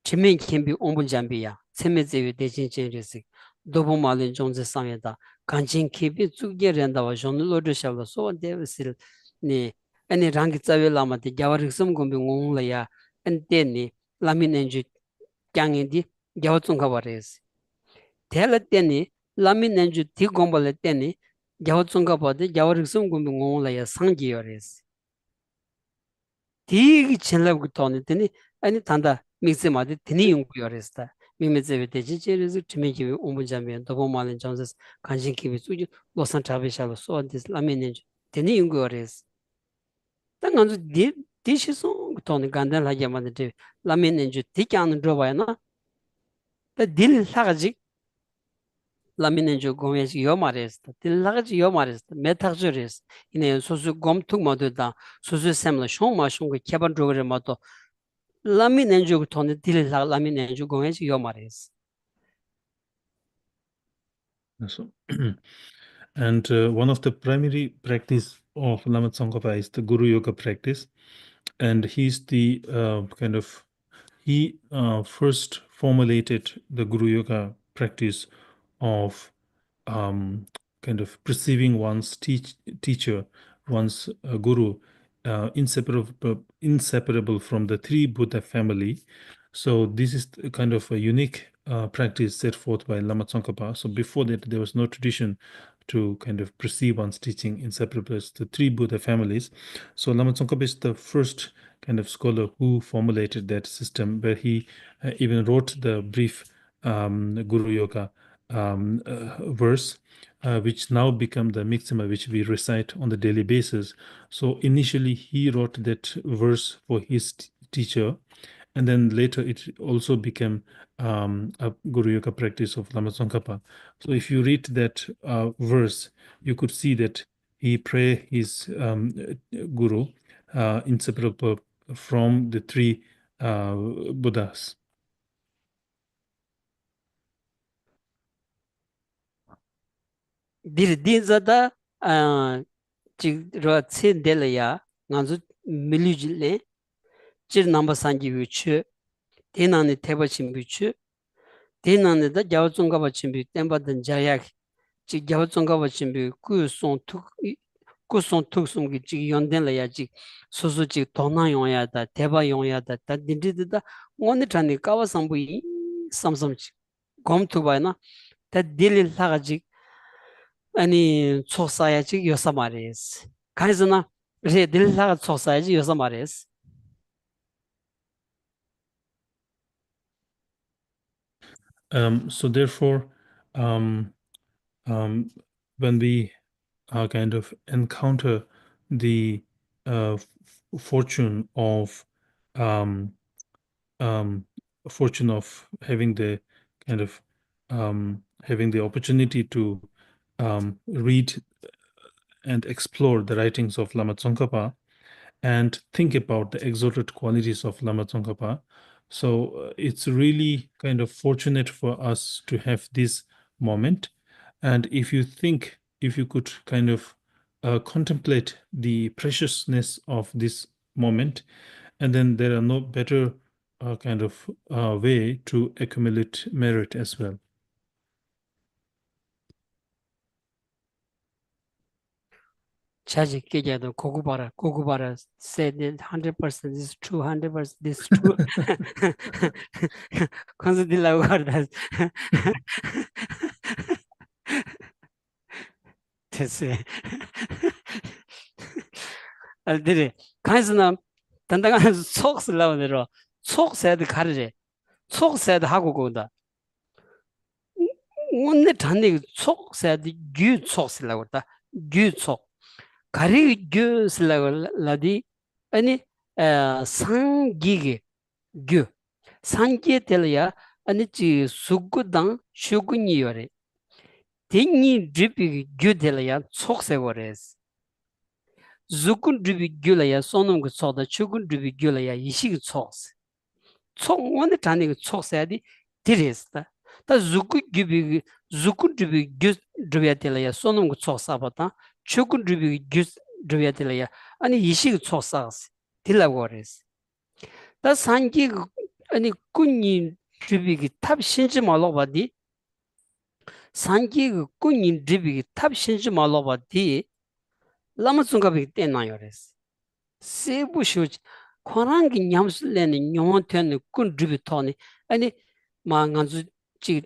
chimen kimbi ombun jambi ya seme zewe dejin chen resik dobo malin jongze sangye da kanchin kibi tsukye renda wa zhonu lodo shabla so dewe sil ni ani rangi tsawe lama di gyawa riksam gombi ngong la ya ani teni lamin enju kyangi di gyawa tsungka wa resi tela teni 라미 nenju ti gomba le teni gyawa tsungka pa de gyawa riksum gombi ngong la ya sangji yo res 디기 첸럽고 돈이더니 아니 단다 믹스마데 드니 용구요레스다 미메제베 대지제르즈 트미기 오문자면 더보마는 정스 간신키비 수주 로산 트라베샬로 소디스 라메네지 드니 용구요레스 당간주 디시소 돈이 간단 하게만데 라메네지 디캬는 드바야나 딜 사가지 라미넨조 고메지 요마레스타 딜라가지 요마레스타 메타르레스 이네 소수 곰툭 모드다 소수 셈라 쇼마숑고 케반 드로그레 마도 라미넨조 토네 딜라 라미넨조 고메지 요마레스 So, and one of the primary practice of Lama Tsongkhapa is the Guru Yoga practice, and he's the he first formulated the Guru Yoga practice of kind of perceiving one's teacher, one's guru, inseparable from the three Buddha family. So this is kind of a unique practice set forth by Lama Tsongkhapa. So before that, there was no tradition to kind of perceive one's teaching inseparable as the three Buddha families. So Lama Tsongkhapa is the first kind of scholar who formulated that system, where he even wrote the brief Guru Yoga verse, which now become the mixima which we recite on the daily basis. So initially he wrote that verse for his teacher, and then later it also became a Guru Yoga practice of Lama Tsongkhapa. So if you read that verse, you could see that he pray his Guru inseparable from the three Buddhas. 디르딘자다 지로 쳔델야 나주 밀리질레 질 넘버 산지 위치 대난의 대버신 위치 대난에다 자우종가 버친 비 땜받은 자약 지 자우종가 버친 비 구송 특송기 지 연된라야지 소소지 도나용야다 대바용야다 다딘디다 원드탄이 까와상부이 삼삼지 검투바이나 다 딜릴 사가지 아니 초사야지 요사마레스 가이즈나 레 딜사가 초사야지 요사마레스 So therefore, when we kind of encounter the fortune of fortune of having the kind of having the opportunity to read and explore the writings of Lama Tsongkhapa and think about the exalted qualities of Lama Tsongkhapa. So it's really kind of fortunate for us to have this moment. And if you think, if you could kind of contemplate the preciousness of this moment, and then there are no better kind of way to accumulate merit as well. 차지 깨져도 고구바라 said it 100% this is true 100% this is true 컨스딜라고 가르다 됐어요 알들이 가이스나 단단한 속슬라고 내려 속세드 가르제 속세드 하고 고다 오늘 단디 속세드 규 속슬라고 했다 규속 가리 규슬라고 라디 아니 상기게 규 상기에 tel야 아니 지 수구당 슈군이요레 딩니 드비 규텔야 속세고레스 zugun dribi gyulaya sonum gu soda chugun dribi gyulaya yishig chokse chok wanda tani gu choksayadi diresta ta zugun dribi gyus dribiyatelaya sonum gu choksabata chugun dribi gyus dribiyatelaya ani yishig choksagasi dilagores ta sangi ani kunni dribi gi tab shinji malobadi sangi kunni dribi gi tab shinji malobadi Lama Tsongkhapa tenayores. Sebu shuj korangi nyamsuleni nyomoteni kun dribi toni ani ma nganzu chi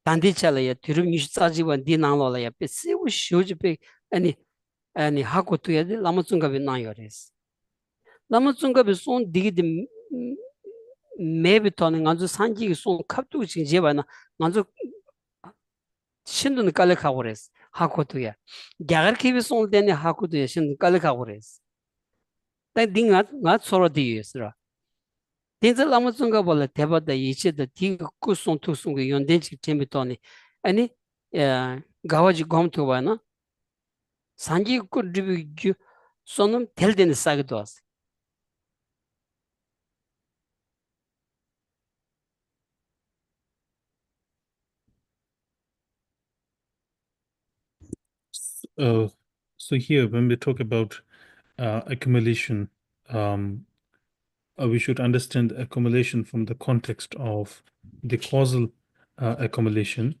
dandi chalaya tirum nish tsajiwan di nanglola ya pe sebu shuj pe ani haku tuyadi Lama Tsongkhapa nayores. Lama Tsunga be son digi maybe tony nganzo sanji son kaptu ching jeba na nganzo shindun kale khawres hakotu ya gyagar kibi son deni hakotu ya shindun kale khawres ta dinga ngat soro di yesra dinza Lama Tsunga bola teba da yiche da tiga ku son tu son yonden chik tembi tony ani gawaji gomtu ba na sanji ku dribi gyu sonum tel deni sagdo as So here, when we talk about accumulation, we should understand accumulation from the context of the causal accumulation.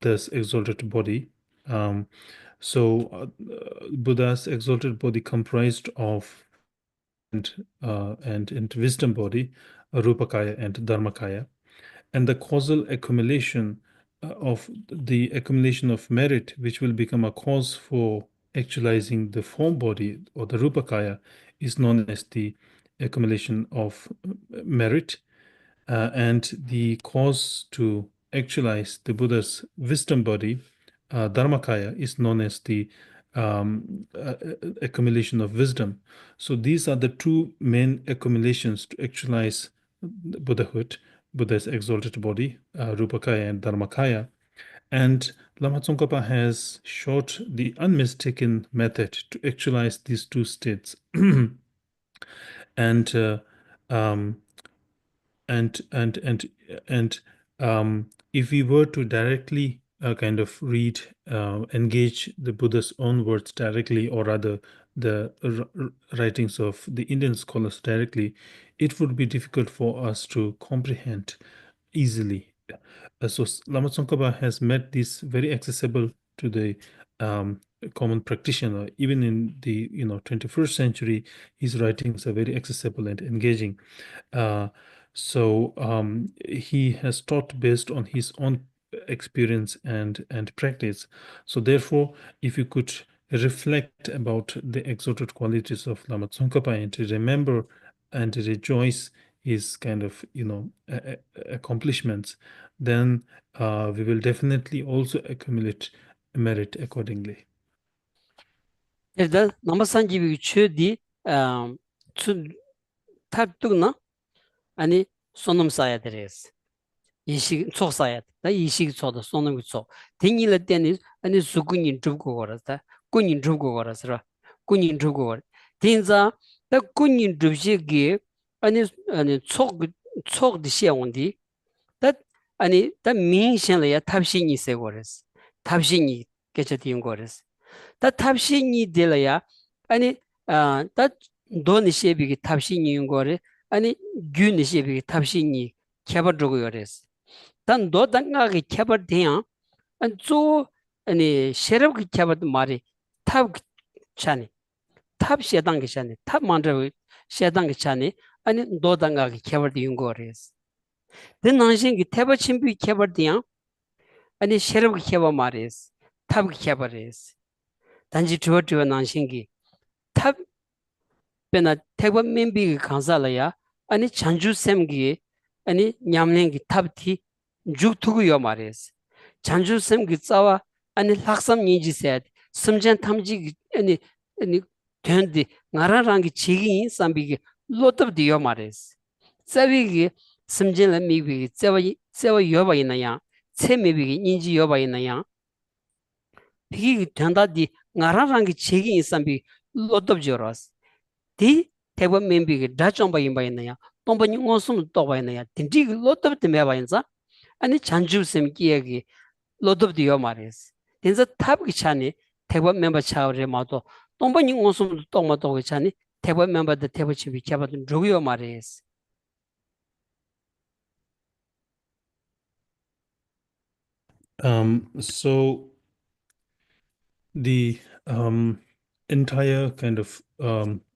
This exalted body. So Buddha's exalted body comprised of and wisdom body, Rupakaya and Dharmakaya, and the causal accumulation of the accumulation of merit, which will become a cause for actualizing the form body or the Rupakaya, is known as the accumulation of merit, and the cause to actualize the Buddha's wisdom body, Dharmakaya, is known as the accumulation of wisdom. So these are the two main accumulations to actualize Buddhahood, Buddha's exalted body, Rupakaya and Dharmakaya. And Lama Tsongkhapa has showed the unmistaken method to actualize these two states. and um, and and and and if we were to directly kind of read, engage the Buddha's own words directly, or rather the writings of the Indian scholars directly, it would be difficult for us to comprehend easily. So Lama Tsongkhapa has made this very accessible to the common practitioner. Even in the 21st century, his writings are very accessible and engaging. So he has taught based on his own experience and practice. So therefore, if you could reflect about the exalted qualities of Lama Tsongkhapa and to remember and to rejoice his kind of accomplishments, then we will definitely also accumulate merit accordingly. 일단 남산집이 최디 춘 탑뚝나 아니 손놈 쌓아야 되레스 이식 속 쌓아야 돼 이식 속도 손놈이 속 댕일을 때니 아니 수군인 죽고 걸었다 군인 죽고 걸었어 군인 죽고 걸 딘자 다 군인 죽시기 아니 속 시원디 다 아니 다 민신을 탑신이 세 걸었어 탑신이 깨져 거랬어 다 탑신이 될어야 아니 다 돈이 쉐비기 탑신이 거래 아니 균이 쉐비기 탑신이 개발되고 그랬어 단 노단가게 개발돼야 안조 아니 셰럽기 개발도 말이 탑 차니 탑 셰당게 차니 탑 만들어 셰당게 차니 아니 노단가게 개발된 거랬어 된 난신기 태버 침비 개발돼야 아니 셰럽기 개발 말했어 탑 개발했어 단지 주어 난신기 탑 베나 태권 멤비 간살아야 아니 잔주샘기 아니 냠랭기 탑티 죽투고요 말이스 잔주샘기 싸와 아니 학삼 인지세 섬전 탐지 아니 된디 나라랑기 지기 삼비기 로트디요 말이스 세비기 섬전을 미비 세와 여바 있나야 세미비기 인지 여바 있나야 비기 된다디 나라랑기 지기 삼비 로트지어라스 디 대본 멤버가 다정바 임바이나야 동반이 원숨 또바이나야 딘디 로트부터 매바인자 아니 잔주심 기억이 로트부터 말이스 딘자 탑기 차니 대본 멤버 차오레 마도 동반이 원숨 또마도 차니 대본 멤버들 대본 집이 잡아둔 로요 말이스 So the entire kind of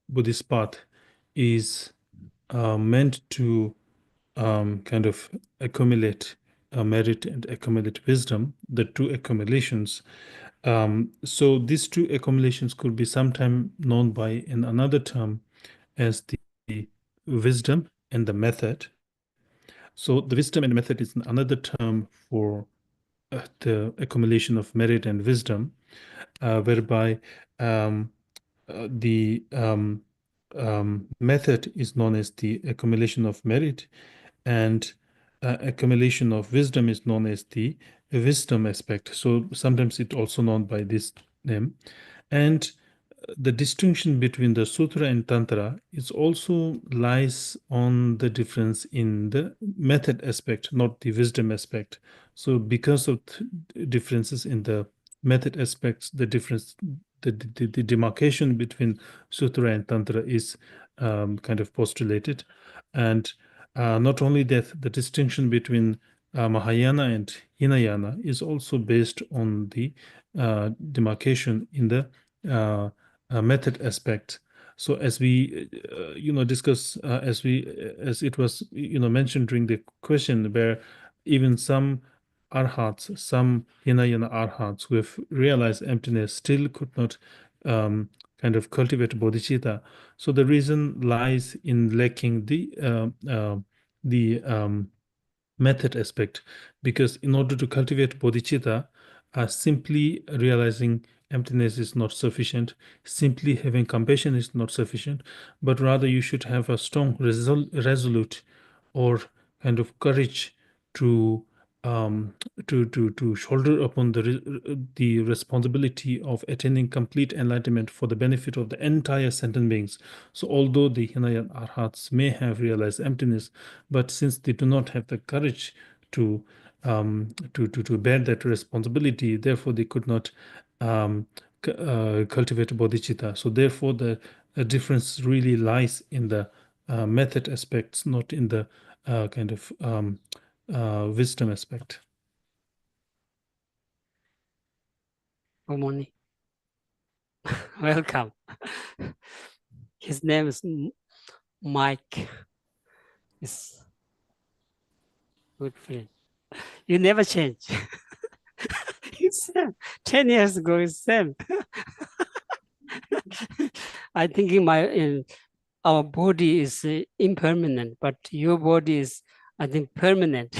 Buddhist path is meant to kind of accumulate merit and accumulate wisdom, the two accumulations. So these two accumulations could be sometime known by in another term as the wisdom and the method. So the wisdom and method is another term for the accumulation of merit and wisdom, whereby the method is known as the accumulation of merit, and accumulation of wisdom is known as the wisdom aspect. So sometimes it's also known by this name. And the distinction between the sutra and tantra is also lies on the difference in the method aspect, not the wisdom aspect. So because of differences in the method aspects, the difference, the demarcation between sutra and tantra is kind of postulated. And not only that, the distinction between Mahayana and Hinayana is also based on the demarcation in the method aspect. So as we discuss, as it was mentioned during the question, where even some arhats, some Hinayana arhats who have realized emptiness still could not kind of cultivate bodhicitta. So the reason lies in lacking the method aspect, because in order to cultivate bodhicitta, simply realizing emptiness is not sufficient, simply having compassion is not sufficient, but rather you should have a strong resolute or kind of courage to shoulder upon the responsibility of attaining complete enlightenment for the benefit of the entire sentient beings. So although the Hinayan arhats may have realized emptiness, but since they do not have the courage to bear that responsibility, therefore they could not cultivate bodhicitta. So therefore the difference really lies in the method aspects, not in the kind of wisdom aspect. Good morning. Welcome. His name is Mike. Is good friend. You never change. It's same. 10 years ago, it's same. I think our body is impermanent, but your body is, I think, permanent.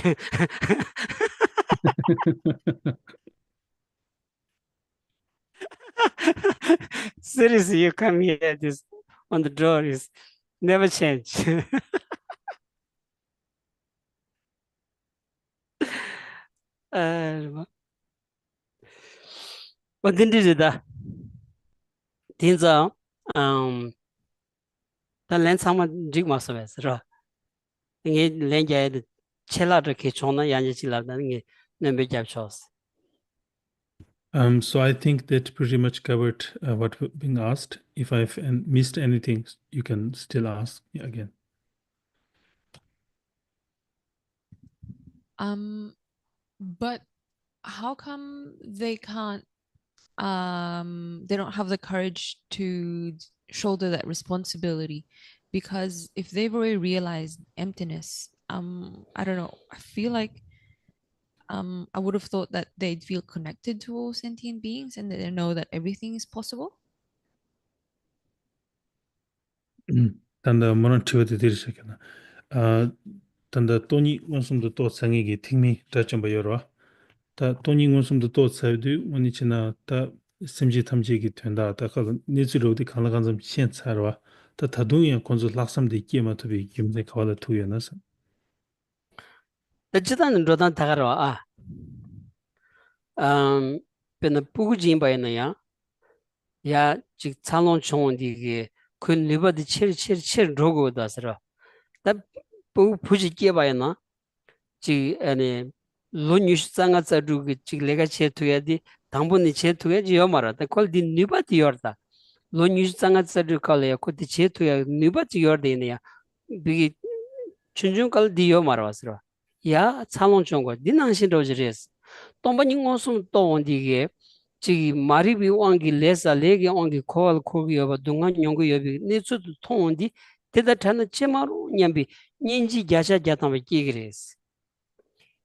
Seriously, you come here, this on the door is never change. 어딘지다. 딘자 단 상만 직 마서베스라. 이게 렌자에 첼라르 개촌나 양지질라다는 게 넘베 잡초스. So I think that pretty much covered what being asked. If I've missed anything, you can still ask again. But how come they can't they don't have the courage to shoulder that responsibility? Because if they've already realized emptiness, I don't know, I feel like I would have thought that they'd feel connected to all sentient beings and that they know that everything is possible. 단다 모는 티워드 들으시겠나. 단다 돈이 원숨도 또 상이기 팅미 다좀 봐요라. 다 돈이 원숨도 또 사이드 원이 지나 다 심지 탐지기 된다. 다가 니즈로디 간라간 좀 시엔차로. 다 다동이 건조 락삼데 있기만 더비 김제 가와다 투여나서. 어쨌든 로단 다가로 근데 부구진 바에는야. 야, 즉 찬론 총원디게 그 리버디 칠 로고다스라. 다 부지게 바에나. 지 아니 론유상가 자루기 지 내가 제투야디 당분이 제투야지 요마라다 콜디 니바티 요르다 론유상가 자루 콜야 코디 제투야 니바티 요르데냐 비기 춘중칼 디요 마라스라 야 차론 총고 니난신 로지레스 똥바니 고숨 또 온디게 지 마리비 왕기 레사 레게 왕기 콜 코비여 동안 용고 여비 니츠도 통온디 대다 타는 제마로 냠비 닌지 야샤 자타메 끼그레스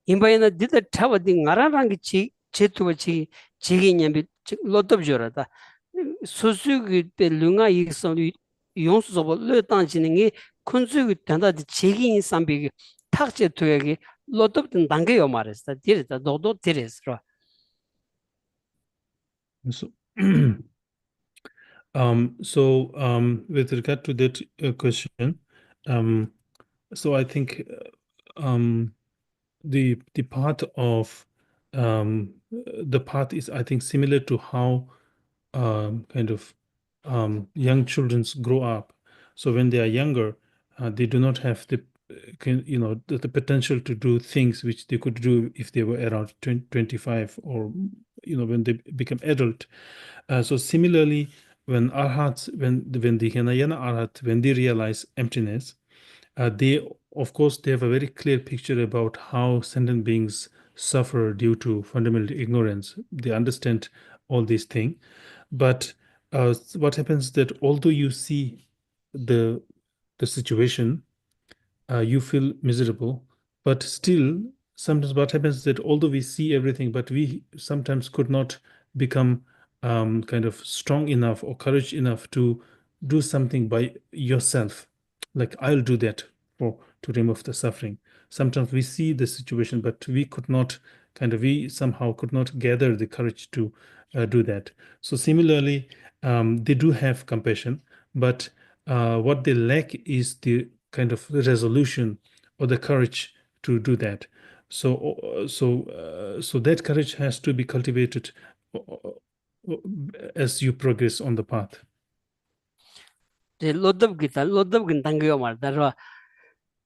인바이나 디다 타와디 나라랑기 제투치 지기냐비 로덥죠라다 소수기 때 룽아 이선 용수서 르단지능이 콘수기 단다디 지기인 삼비 탁제 투에기 로덥든 단계요 말했다 디르다 너도 디르스로 So, with regard to that question, so I think the path of the path is, I think, similar to how kind of young children grow up. So when they are younger, they do not have the potential to do things which they could do if they were around 25, or when they become adult. So similarly, when arhats, when the Hinayana arhat, when they realize emptiness, they, of course, they have a very clear picture about how sentient beings suffer due to fundamental ignorance. They understand all these things, but what happens is that although you see the situation, you feel miserable, but still sometimes what happens is that although we see everything, but we sometimes could not become kind of strong enough or courage enough to do something by yourself, like I'll do that for to remove the suffering. Sometimes we see the situation, but we somehow could not gather the courage to do that. So similarly, they do have compassion, but what they lack is the kind of resolution or the courage to do that. So that courage has to be cultivated as you progress on the path. 제 로덥긴 단계요 말다로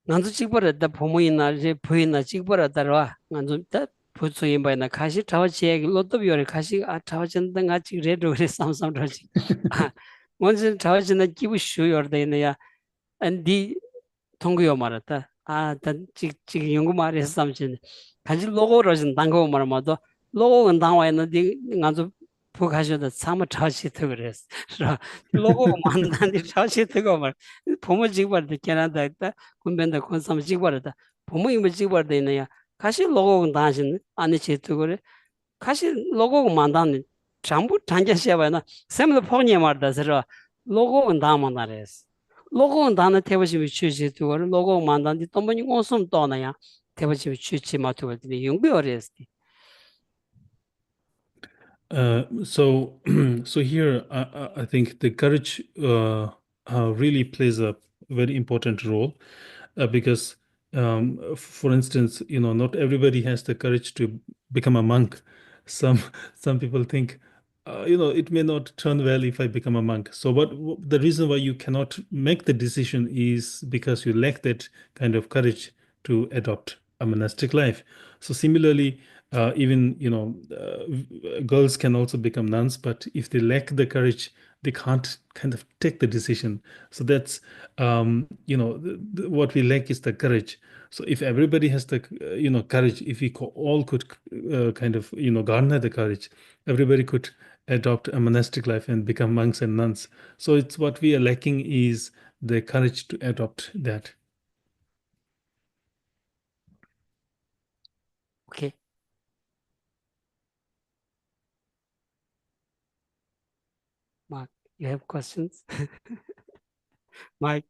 난도 찍버렸다 부모이나 이제 부인나 찍버렸다로 난도 부처인 바이나 가시 타와지에 로또비오를 가시 타와진다 같이 레도 그래 삼삼러지 먼저 타와진다 기부 쉬어야 안디 통구요 말았다 찍 연구 말해서 삼신 가지 로고로 진 단거 말마도 로고는 당와있는데 난도 부가셔도 삼아 타시트 그랬어 로고 만단디 타시트가 말 부모 찍버렸다 캐나다 있다 군변다 콘삼 찍버렸다 부모 이모 찍버렸다 있느냐 가시 로고 당신 안에 제트 그래 가시 로고 만단 전부 단계시야바나 샘도 포니 말다서 로고 당만다레스 로고 단에 태버시 취지 두거를 로고 만단디 또 뭐니 온숨 떠나야 태버시 취지 마투거든요 용비어레스 So so here I think the courage really plays a very important role, because for instance, not everybody has the courage to become a monk. Some some people think it may not turn well if I become a monk. So the reason why you cannot make the decision is because you lack that kind of courage to adopt a monastic life. So similarly, even girls can also become nuns, but if they lack the courage, they can't kind of take the decision. So that's what we lack is the courage. So if everybody has the courage, if we all could kind of garner the courage, everybody could adopt a monastic life and become monks and nuns. So it's what we are lacking is the courage to adopt that. Okay. Mark, you have questions? Mike.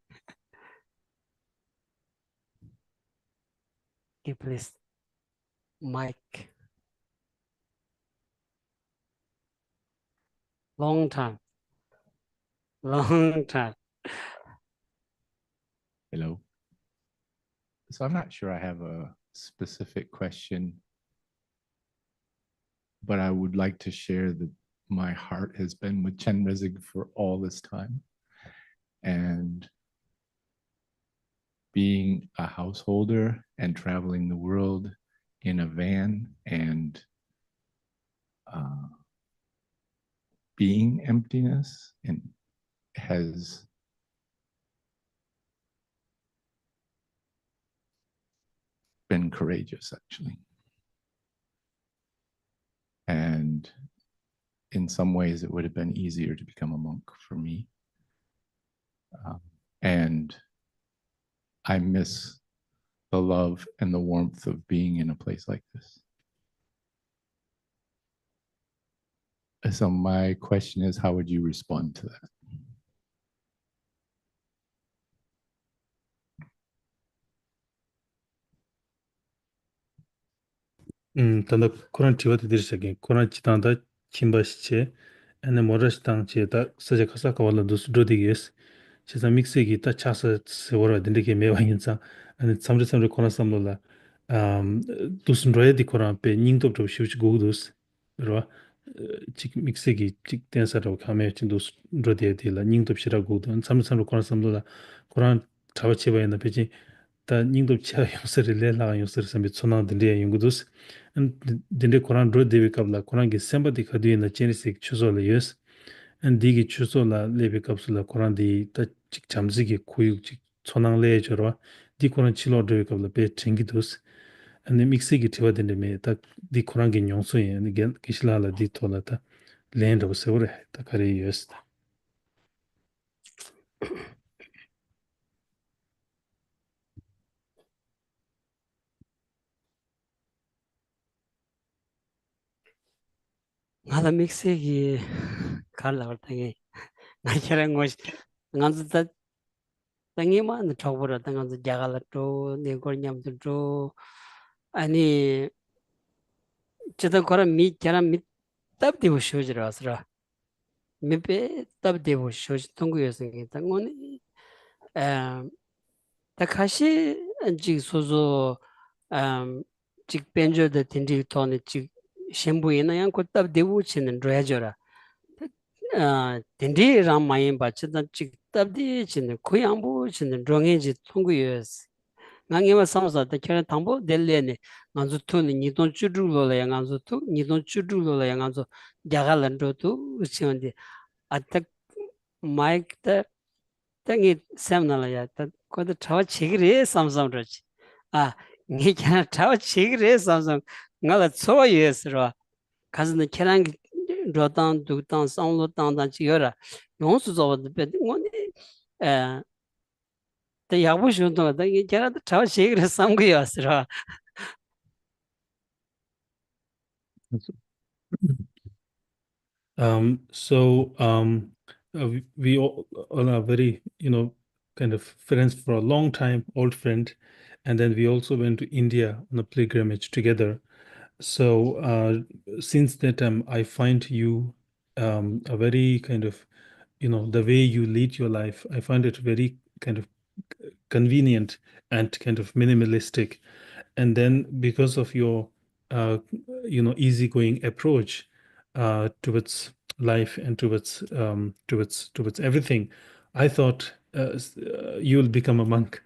Okay, please. Mike. Long time. Hello. So I'm not sure I have a specific question, but I would like to share that my heart has been with Chen Rezig for all this time. And being a householder and traveling the world in a van and being emptiness and has been courageous, actually. And in some ways, it would have been easier to become a monk for me. And I miss the love and the warmth of being in a place like this. So my question is, how would you respond to that? tanda Quran tiwa de dirishage Quran chitanda chimba shiche ane morash tang che ta saja khasa kawala dus drodiges chesa mixe gi ta chasa se wora dindike mewa yinsa ane samre Quran samlola dus nroya di Quran pe nyingtop to shiwch gogdus ro chik mixe gi chik tensa ro kame chin dus drodiya di la nyingtop shira gogdu samre Quran samlola Quran chawa cheba yana pechi 다 닝도 차 용서를 내라 용서를 섬이 촌나 들리야 용구도스 안 딘데 코란 로 데비 갑라 코란 게 셈바디 카디나 제니식 추솔 예스 안 디기 추솔라 레비 갑슬라 코란 디다 직 잠지기 고육 직 촌낭레 저러 디 코란 치로 데비 갑라 베 챙기도스 안 믹스기 티와딘데 메다디 코란 게 용서에 안 게실라라 디 토라다 랜드 오브 세오레 다 카리 예스 ngala mixe gi kala wartange ngajara ngosh nganzu ta tangi ma na chobura tanganzu jagala to ne gornyam to ani cheta kora mi kara mi tabdi bu shojira asra mi pe tabdi bu shoj tungu yosangi tangoni ta kashi jig sozo jig penjo da tindi toni jig shembu ina yang ko tabdi bu chinen royajora tindi ram mayin ba cheta jig tabdi chinen kuyangbu chinen rongenji tungu yos ngangewa samsa ta kera tangbo delene nganzu tu ni nidon chudrulo la ya nganzu tu nidon chudrulo la ya nganzu jagalan ro tu uchiondi atak maik ta tangi semna la ya ta koda chawa chigire samsam rochi ngi kena chawa chigire samsam ngala tsowa yes ro kazna kerang rodan dugdan samlo dan chi yora yonsu zoba de pe ngoni ta yabu shunto da ngi kena chawa chigire samgu yes ro We all are very, kind of friends for a long time, old friend. And then we also went to India on a pilgrimage together. So since that time, I find you a very kind of, the way you lead your life, I find it very kind of convenient and kind of minimalistic. And then because of your, easygoing approach towards life and towards everything, I thought you'll become a monk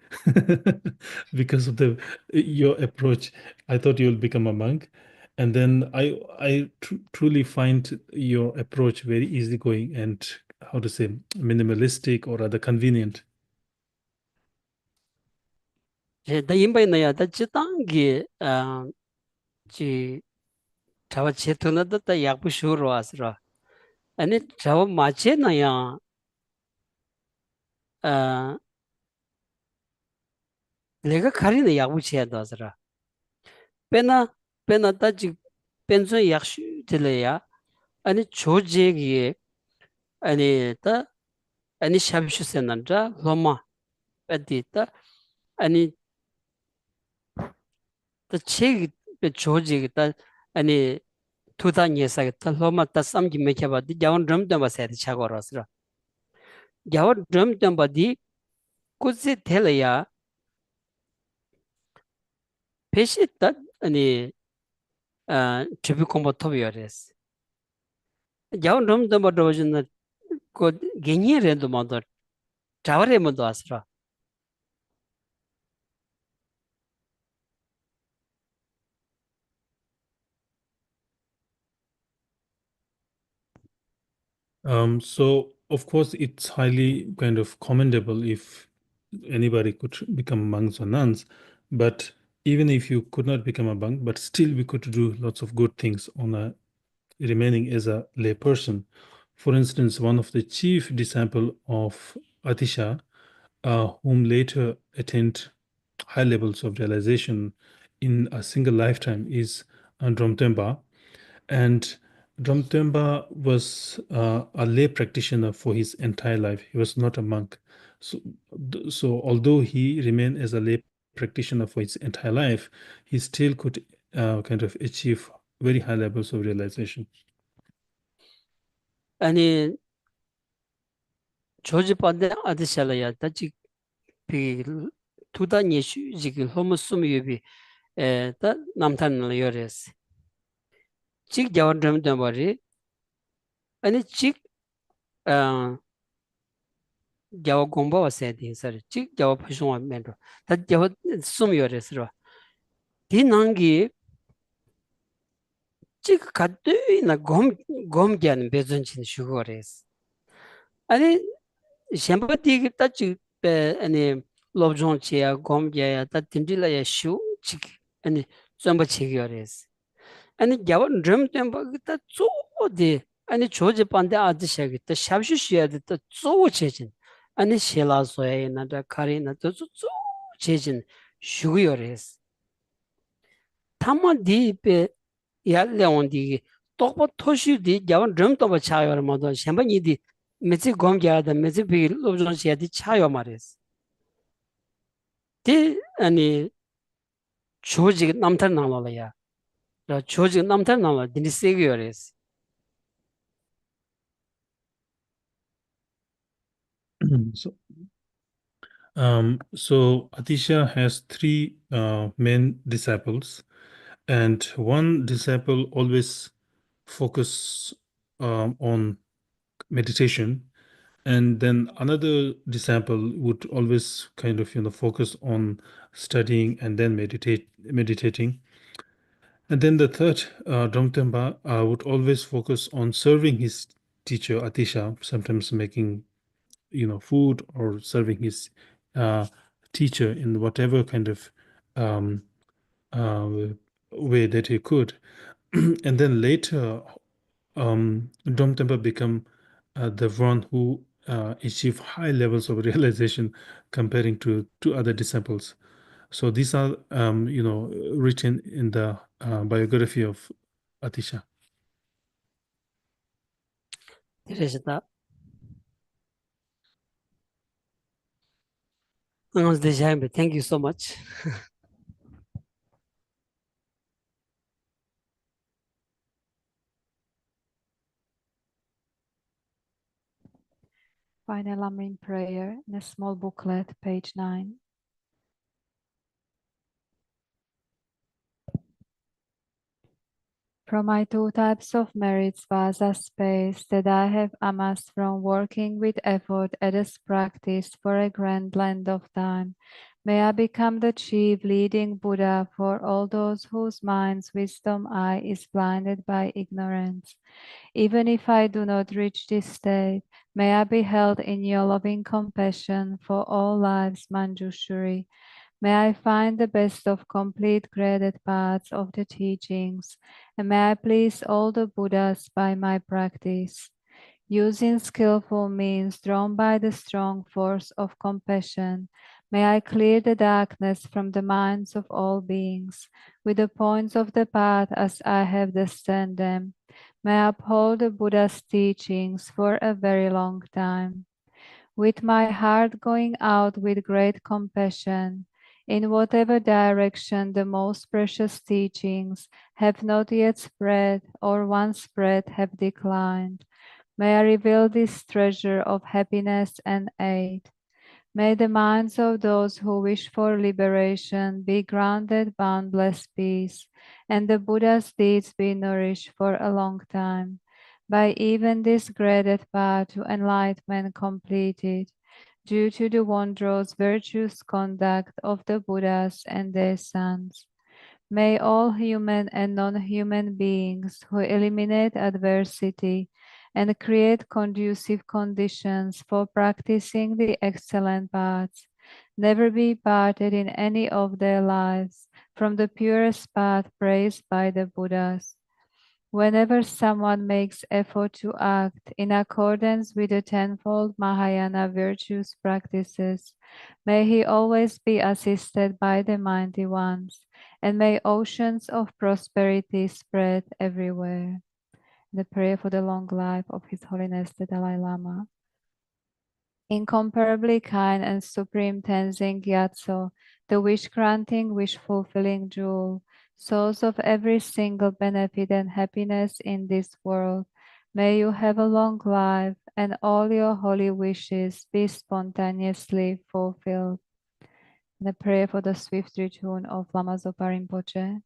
because of your approach. I thought you'll become a monk, and then I truly find your approach very easygoing and, how to say, minimalistic or rather convenient. da yinba na ya da chitangi chi chawa chetuna da yakbu shuru asra ani chawa mache na ya lega khari na yakbu che da asra pena da chi penso yakshu tile ya ani choje gi ani shabshu senanda loma pedi da ani 다 책, 조직이다 아니 두다 녀석이다 로마다 삼기 맥혀봐디 야원 럼도 마세디 차고라스라 야원 럼도 바디 꾸지 텔야 베시다 아니 트비 콤보토비어레스 야원 럼도 바도지나 고 게니레도 마도 자와레모도 아스라 So of course, it's highly kind of commendable if anybody could become monks or nuns, but even if you could not become a monk, but still we could do lots of good things on remaining as a lay person. For instance, one of the chief disciple of Atisha, whom later attained high levels of realization in a single lifetime is Dromtemba. And Dromtemba was a lay practitioner for his entire life. He was not a monk. So although he remained as a lay practitioner for his entire life, he still could kind of achieve very high levels of realization. 아니 조지 반대 아디샬라야 다지 비 두단 예수 지금 호모 숨유비 에다 남탄을 요레스 직 자원점 담바리 아니 직 자와 공부와 세디 서리 직 자와 표정와 멘도 다 자와 숨요레스로 디난기 직 가드이나 곰기하는 배전진 슈거레스 아니 셴바디 따지 아니 롭존치야 곰기야 다 딘딜라야 슈 직 아니 좀바 치기요레스 아니 야원 름템바 기타 쪼디 아니 조지 반데 아드샤기 또 샵슈시야데 또 쪼체진 아니 실라소에 나다 카리나 또 쪼체진 슈기요레스 타마디 베 야레온디 똑바 토슈디 야원 름토바 차요르마도 셴바니디 메지 곰갸다 메지 비 롭존시야디 차요 마레스 디 아니 조지 남탄 나라야 조지 남탄 나라 딘디 세기요레스 So, so Atisha has three main disciples, and one disciple always focus on meditation, and then another disciple would always kind of focus on studying and then meditating, and then the third Dromtemba would always focus on serving his teacher Atisha, sometimes making food or serving his teacher in whatever kind of uh, way that he could. And then later, Domtempa become the one who achieve high levels of realization comparing to other disciples. So these are, written in the biography of Atisha. Teresa. Thank you so much. Final Amin prayer in a small booklet, page 9. From my two types of merits vasa space that I have amassed from working with effort at this practice for a grand length of time, may I become the chief leading Buddha for all those whose minds' wisdom eye is blinded by ignorance. Even if I do not reach this state, may I be held in your loving compassion for all lives, Manjushri. May I find the best of complete graded paths of the teachings, and may I please all the Buddhas by my practice. Using skillful means drawn by the strong force of compassion, may I clear the darkness from the minds of all beings, with the points of the path as I have discerned them. May I uphold the Buddha's teachings for a very long time. With my heart going out with great compassion, in whatever direction the most precious teachings have not yet spread or once spread have declined. May I reveal this treasure of happiness and aid. May the minds of those who wish for liberation be granted boundless peace, and the Buddha's deeds be nourished for a long time. By even this graded path to enlightenment completed, due to the wondrous virtuous conduct of the Buddhas and their sons. May all human and non-human beings who eliminate adversity and create conducive conditions for practicing the excellent paths never be parted in any of their lives from the purest path praised by the Buddhas. Whenever someone makes effort to act in accordance with the tenfold Mahayana virtues practices, may he always be assisted by the mighty ones, and may oceans of prosperity spread everywhere. The prayer for the long life of His Holiness the Dalai Lama. Incomparably kind and supreme Tenzin Gyatso, the wish-granting, wish-fulfilling jewel, source of every single benefit and happiness in this world, may you have a long life and all your holy wishes be spontaneously fulfilled. The prayer for the swift return of Lama Zopa Rinpoche.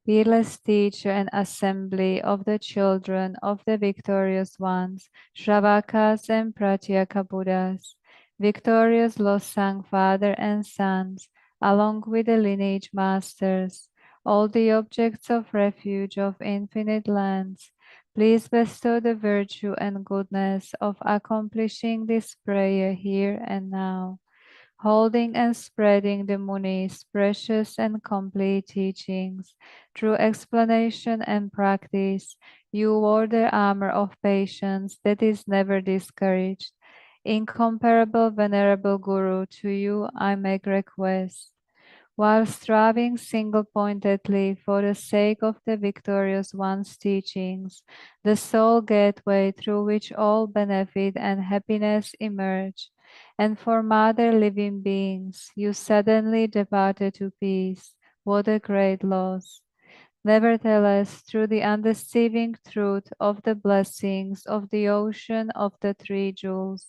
Fearless teacher and assembly of the children of the victorious ones, Shravakas and Pratyeka Buddhas, victorious Losang father and sons, along with the lineage masters, all the objects of refuge of infinite lands, please bestow the virtue and goodness of accomplishing this prayer here and now, holding and spreading the Muni's precious and complete teachings. Through explanation and practice, you wore the armor of patience that is never discouraged. Incomparable venerable Guru, to you I make request. While striving single-pointedly for the sake of the victorious one's teachings, the sole gateway through which all benefit and happiness emerge, and for mother living beings, you suddenly departed to peace. What a great loss! Nevertheless, through the undeceiving truth of the blessings of the ocean of the three jewels,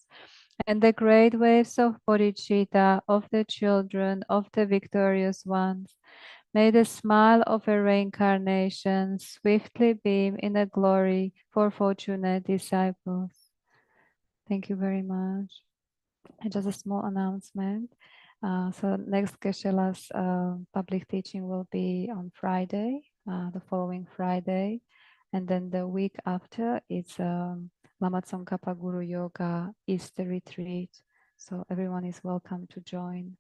and the great waves of bodhicitta of the children of the victorious ones, may the smile of a reincarnation swiftly beam in a glory for fortunate disciples. Thank you very much. And just a small announcement. So next Geshela's public teaching will be on Friday, the following Friday. And then the week after, it's Lama Tsongkhapa Guru Yoga Easter Retreat. So everyone is welcome to join.